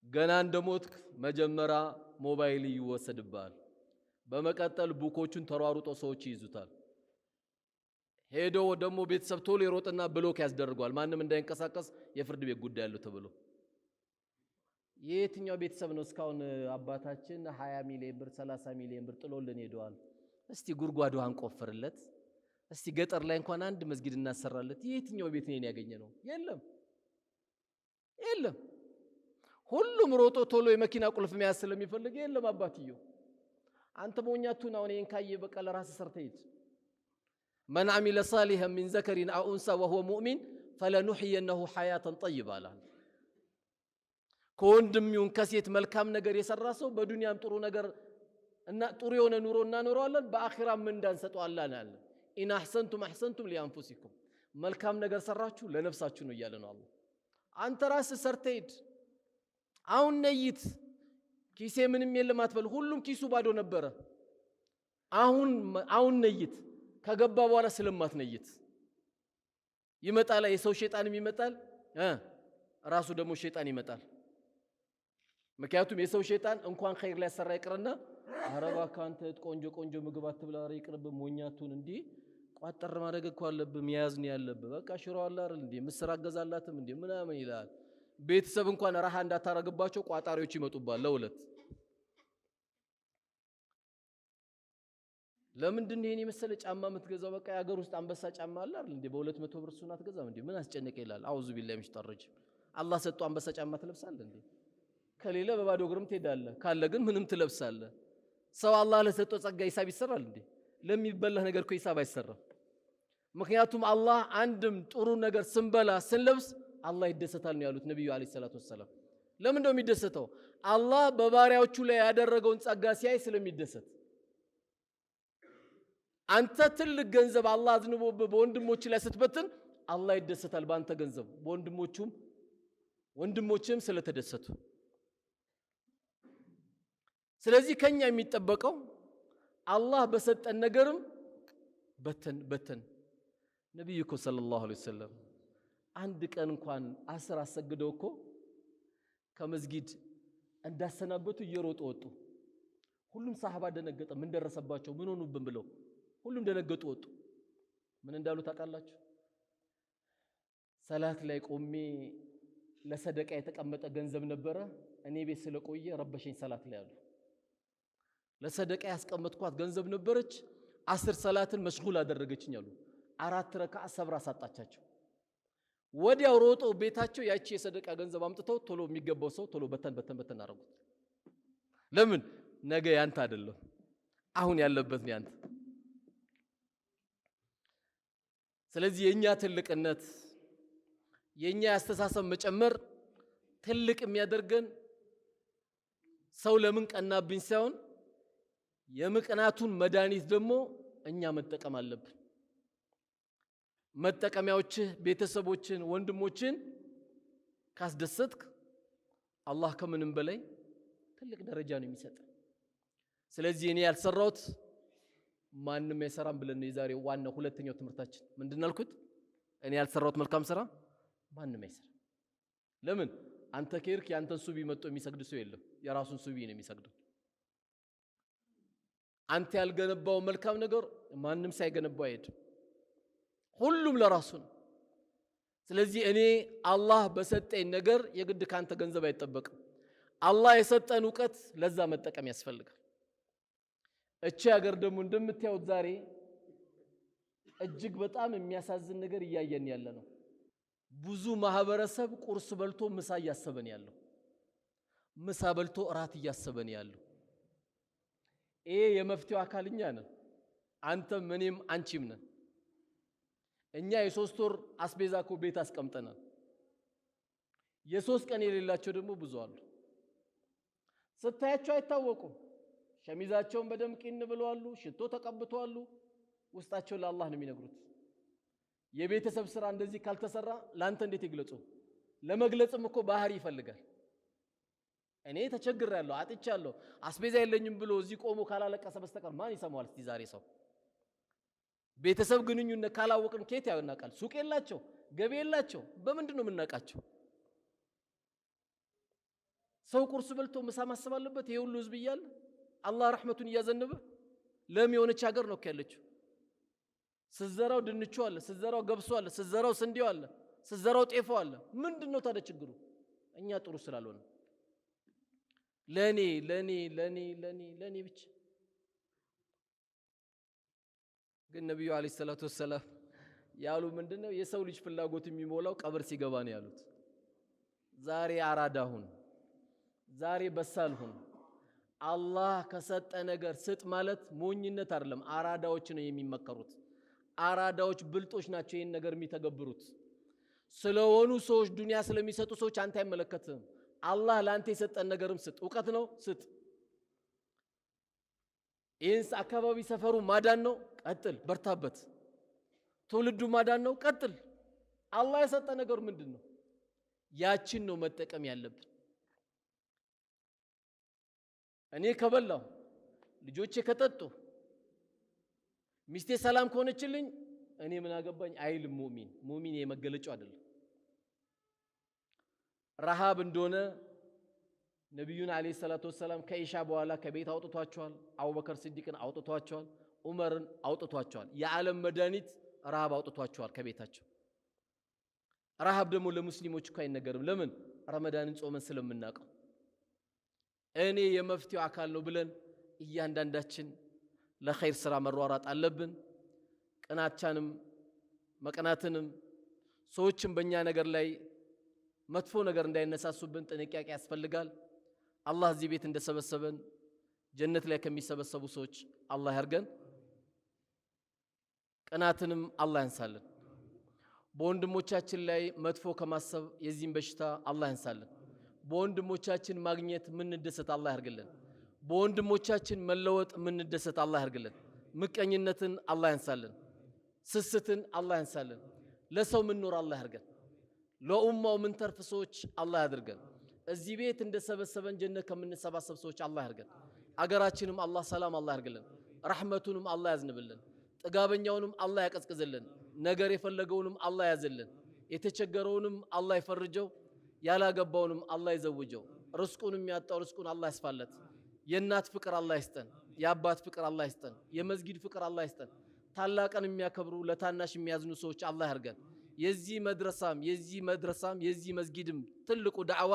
ገና እንደሞትክ መጀመሪያ ሞባይል ይወሰድብሃል። በመቀጠል ቡኮቹን ተሯሩጦ ሰዎች ይይዙታል። ሄዶ ደግሞ ቤተሰብ ቶሎ ይሮጥና ብሎክ ያስደርጓል። ማንም እንዳይንቀሳቀስ የፍርድ ቤት ጉዳይ አለው ተብሎ። የትኛው ቤተሰብ ነው እስካሁን አባታችን 20 ሚሊዮን ብር 30 ሚሊዮን ብር ጥሎልን ሄደዋል? እስቲ ጉድጓዱን ቆፍርለት፣ እስቲ ገጠር ላይ እንኳን አንድ መስጊድ እናሰራለት። የትኛው ቤት ነው ያገኘ ነው? የለም የለም። ሁሉም ሮጦ ቶሎ የመኪና ቁልፍ መያዝ ስለሚፈልግ የለም። አባትየው አንተ ሞኛቱን አሁን ይሄን ካየ በቃ ለራስህ ሰርተህ ሂድ። من عمل صالحا من ذكر أو أنثى وهو مؤمن فلنحيينه حياة طيبة አለ። ከወንድም ይሁን ከሴት መልካም ነገር የሰራ ሰው በዱንያም ጥሩ ነገር እና ጥሩ የሆነ ኑሮ እናኖረዋለን፣ በአኺራም ምን እንዳንሰጠዋለን አለ። ኢን አህሰንቱም አህሰንቱም ሊአንፉሲኩም፣ መልካም ነገር ሰራችሁ ለነፍሳችሁ ነው እያለ ነው አላህ። አንተ ራስህ ሰርተህ ሂድ። አሁን ነይት። ኪሴ ምንም የለም አትበል። ሁሉም ኪሱ ባዶ ነበረ። አሁን ነይት። ከገባ በኋላ ስለማትነይት ይመጣል። የሰው ሸይጣንም ይመጣል፣ ራሱ ደግሞ ሸይጣን ይመጣል። ምክንያቱም የሰው ሸይጣን እንኳን ኸይር ላይ ያሰራ ይቅርና አረባ ካንተ ቆንጆ ቆንጆ ምግብ አትብላ፣ ይቅርብ፣ ሞኛቱን እንዴ ቋጠር ማድረግ እኮ አለብህ፣ መያዝ ነው ያለብህ። በቃ ሽሮ አለ አይደል እንዴ ምስር አገዛላትም እንዴ ምናምን ይላል። ቤተሰብ እንኳን ረሃ እንዳታረግባቸው ቋጣሪዎች ይመጡባል ለሁለት። ለምንድን ይሄን የመሰለ ጫማ የምትገዛው? በቃ የሀገር ውስጥ አንበሳ ጫማ አለ አይደል እንዴ በ200 ብር እሱን አትገዛም እንዴ? ምን አስጨነቀ ይላል። አውዙ ቢላሂ ሚሽጠረጅ። አላህ ሰጥቶ አንበሳ ጫማ ትለብሳለህ እንዴ? ከሌለ በባዶ እግርም ትሄዳለህ፣ ካለ ግን ምንም ትለብሳለህ። ሰው አላህ ለሰጠው ጸጋ ሂሳብ ይሰራል እንዴ? ለሚበላህ ነገር እኮ ሂሳብ አይሰራም። ምክንያቱም አላህ አንድም ጥሩ ነገር ስንበላ ስንለብስ አላህ ይደሰታል ነው ያሉት ነብዩ አለይሂ ሰላቱ ወሰለም። ለምን ነው የሚደሰተው? አላህ በባሪያዎቹ ላይ ያደረገውን ጸጋ ሲያይ ስለሚደሰት። አንተ ትልቅ ገንዘብ አላህ አዝንቦብህ በወንድሞች ላይ ስትበትን አላህ ይደሰታል በአንተ ገንዘብ፣ ወንድሞችም ስለተደሰቱ። ስለዚህ ከኛ የሚጠበቀው አላህ በሰጠን ነገርም በተን ነብዩ እኮ ሰለላሁ ዐለይሂ ወሰለም አንድ ቀን እንኳን አስር አሰግደው እኮ ከመስጊድ እንዳሰናበቱ እየሮጡ ወጡ። ሁሉም ሰሃባ ደነገጠ። ምን ደረሰባቸው? ምን ሆኑብን ብለው ሁሉም ደነገጡ ወጡ። ምን እንዳሉ ታውቃላችሁ? ሰላት ላይ ቆሜ ለሰደቃ የተቀመጠ ገንዘብ ነበረ፣ እኔ ቤት ስለቆየ ረበሸኝ ሰላት ላይ አሉ። ለሰደቃ ያስቀመጥኳት ገንዘብ ነበረች፣ 10 ሰላትን መሽጉል አደረገችኝ አሉ። 4 ረካዓ ሰብራ ሳጣቻቸው። ወዲያው ሮጦ ቤታቸው ያቺ የሰደቃ ገንዘብ አምጥተው ቶሎ የሚገባው ሰው ቶሎ በተን አረጉት። ለምን? ነገ ያንተ አይደለም፣ አሁን ያለበት ነው ያንተ። ስለዚህ የኛ ትልቅነት የኛ ያስተሳሰብ መጨመር ትልቅ የሚያደርገን ሰው ለምን ቀናብኝ ሳይሆን የምቅናቱን መድኃኒት ደግሞ እኛ መጠቀም አለብን። መጠቀሚያዎችህ ቤተሰቦችን ወንድሞችን ካስደሰትክ አላህ ከምንም በላይ ትልቅ ደረጃ ነው የሚሰጥ። ስለዚህ እኔ ያልሰራሁት ማንም አይሰራም ብለን የዛሬ ዋና ሁለተኛው ትምህርታችን ምንድነው አልኩት? እኔ ያልሰራሁት መልካም ስራ ማንም አይሰራ። ለምን? አንተ ከርክ ያንተን ሱቢ መጥቶ የሚሰግድ ሰው የለም፣ የራሱን ሱቢ ነው የሚሰግደው። አንተ ያልገነባው መልካም ነገር ማንም ሳይገነባው አይሄድም፣ ሁሉም ለራሱ ነው። ስለዚህ እኔ አላህ በሰጠኝ ነገር የግድ ካንተ ገንዘብ አይጠበቅም። አላህ የሰጠን ዕውቀት ለዛ መጠቀም ያስፈልጋል። እቺ ሀገር ደግሞ እንደምታዩት ዛሬ እጅግ በጣም የሚያሳዝን ነገር እያየን ያለ ነው። ብዙ ማህበረሰብ ቁርስ በልቶ ምሳ እያሰበን ያለው፣ ምሳ በልቶ እራት እያሰበን ያለው። ይሄ የመፍትሄው አካል እኛ ነን፣ አንተም እኔም አንቺም ነን። እኛ የ3 ወር አስቤዛ እኮ ቤት አስቀምጠናል። የ3 ቀን የሌላቸው ደግሞ ብዙ አሉ። ስታያቸው አይታወቁም። ሸሚዛቸውን በደም ቂን ብለዋል፣ ሽቶ ተቀብተዋል። ውስጣቸው ለአላህ ነው የሚነግሩት። የቤተሰብ ስራ እንደዚህ ካልተሰራ ላንተ እንዴት ይግለጹ? ለመግለጽም እኮ ባህሪ ይፈልጋል። እኔ ተቸግሬያለሁ፣ አጥቻለሁ፣ አስቤዛ የለኝም ብሎ እዚህ ቆሞ ካላለቀሰ በስተቀር ማን ይሰማዋል? እስቲ ዛሬ ሰው ቤተሰብ ግንኙነት ካላወቅን ከየት ያውናቃል? ሱቅ የላቸው፣ ገቢ የላቸው፣ በምንድን ነው የምናውቃቸው? ሰው ቁርስ በልቶ ምሳ ማሰብ አለበት። ይሄ ሁሉ ህዝብ እያለ አላህ ረህመቱን እያዘነበ ለም የሆነች ሀገር ነው ያለችው። ስዘራው ድንቹ አለ፣ ስዘራው ገብሱ አለ፣ ስዘራው ስንዴው አለ፣ ስዘራው ጤፉ አለ። ምንድነው ታዲያ ችግሩ? እኛ ጥሩ ስላልሆነ ለኔ ለኔ ለኔ ለኔ ለኔ ብቻ። ግን ነብዩ አለይሂ ሰላቱ ወሰለም ያሉ ምንድነው? የሰው ልጅ ፍላጎት የሚሞላው ቀብር ሲገባ ነው ያሉት። ዛሬ አራዳ ሁን፣ ዛሬ በሳል ሁን። አላህ ከሰጠ ነገር ስጥ ማለት ሞኝነት አይደለም። አራዳዎች ነው የሚመከሩት። አራዳዎች ብልጦች ናቸው ይሄን ነገር የሚተገብሩት። ስለሆኑ ሰዎች ዱንያ ስለሚሰጡ ሰዎች አንተ አይመለከትም። አላህ ላንተ የሰጠን ነገርም ስጥ። ዕውቀት ነው ስጥ። ይህንስ አካባቢ ሰፈሩ ማዳን ነው፣ ቀጥል፣ በርታበት። ትውልዱ ማዳን ነው፣ ቀጥል። አላህ የሰጠ ነገር ምንድነው? ያችን ነው መጠቀም ያለብን። እኔ ከበላው ልጆቼ ከጠጡ ሚስቴ ሰላም ከሆነችልኝ እኔ ምን አገባኝ አይልም ሙእሚን። ሙእሚን የመገለጫው አይደለም። ረሃብ እንደሆነ ነብዩን አለይሂ ሰላቱ ወሰለም ከኢሻ በኋላ ከቤት አውጥቷቸዋል። አቡበከር ሲዲቅን አውጥቷቸዋል። ዑመርን አውጥቷቸዋል። የዓለም መድኃኒት ረሃብ አውጥቷቸዋል ከቤታቸው። ረሃብ ደግሞ ለሙስሊሞች እኮ አይነገርም። ለምን? ረመዳንን ጾመን ስለምናውቀው። እኔ የመፍትሄው አካል ነው ብለን እያንዳንዳችን ለኸይር ስራ መሯሯጥ አለብን። ቅናቻንም መቀናትንም ሰዎችን በእኛ ነገር ላይ መጥፎ ነገር እንዳይነሳሱብን ጥንቃቄ ያስፈልጋል። አላህ እዚህ ቤት እንደሰበሰበን ጀነት ላይ ከሚሰበሰቡ ሰዎች አላህ ያርገን። ቅናትንም አላህ ያንሳልን። በወንድሞቻችን ላይ መጥፎ ከማሰብ የዚህን በሽታ አላህ ያንሳልን። በወንድሞቻችን ማግኘት ምንደሰት አላህ ያርግልን። በወንድሞቻችን መለወጥ ምንደሰት አላህ ያርግልን። ምቀኝነትን አላህ ያንሳልን። ስስትን አላህ ያንሳልን። ለሰው ምንኖር አላህ ያርገን። ለኡማው ምን ተርፍ ሰዎች አላህ ያድርገን። እዚህ ቤት እንደሰበሰበን ጀነት ከምንሰባሰብ ሰዎች አላህ ያርገን። አገራችንም አላህ ሰላም አላህ ያርግልን። ረህመቱንም አላህ ያዝንብልን። ጥጋበኛውንም አላህ ያቀዝቅዝልን። ነገር የፈለገውንም አላህ ያዝልን። የተቸገረውንም አላህ ይፈርጀው። ያላገባውንም አላህ ይዘውጀው። ርስቁንም ያጣው ርስቁን አላህ ያስፋለት። የእናት ፍቅር አላህ ይስጠን። የአባት ፍቅር አላህ ይስጠን። የመስጊድ ፍቅር አላህ ይስጠን። ታላቅን የሚያከብሩ ለታናሽ የሚያዝኑ ሰዎች አላህ ያርገን። የዚህ መድረሳም የዚህ መስጊድም ትልቁ ዳዕዋ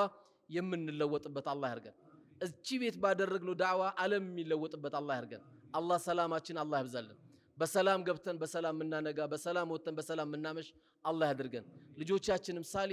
የምንለወጥበት አላህ ያርገን። እቺ ቤት ባደረግነው ዳዕዋ ዓለም የሚለወጥበት አላህ ያርገን። አላህ ሰላማችን አላህ ያብዛልን። በሰላም ገብተን በሰላም ምናነጋ፣ በሰላም ወጥተን በሰላም ምናመሽ አላህ ያድርገን። ልጆቻችንም ሳሊ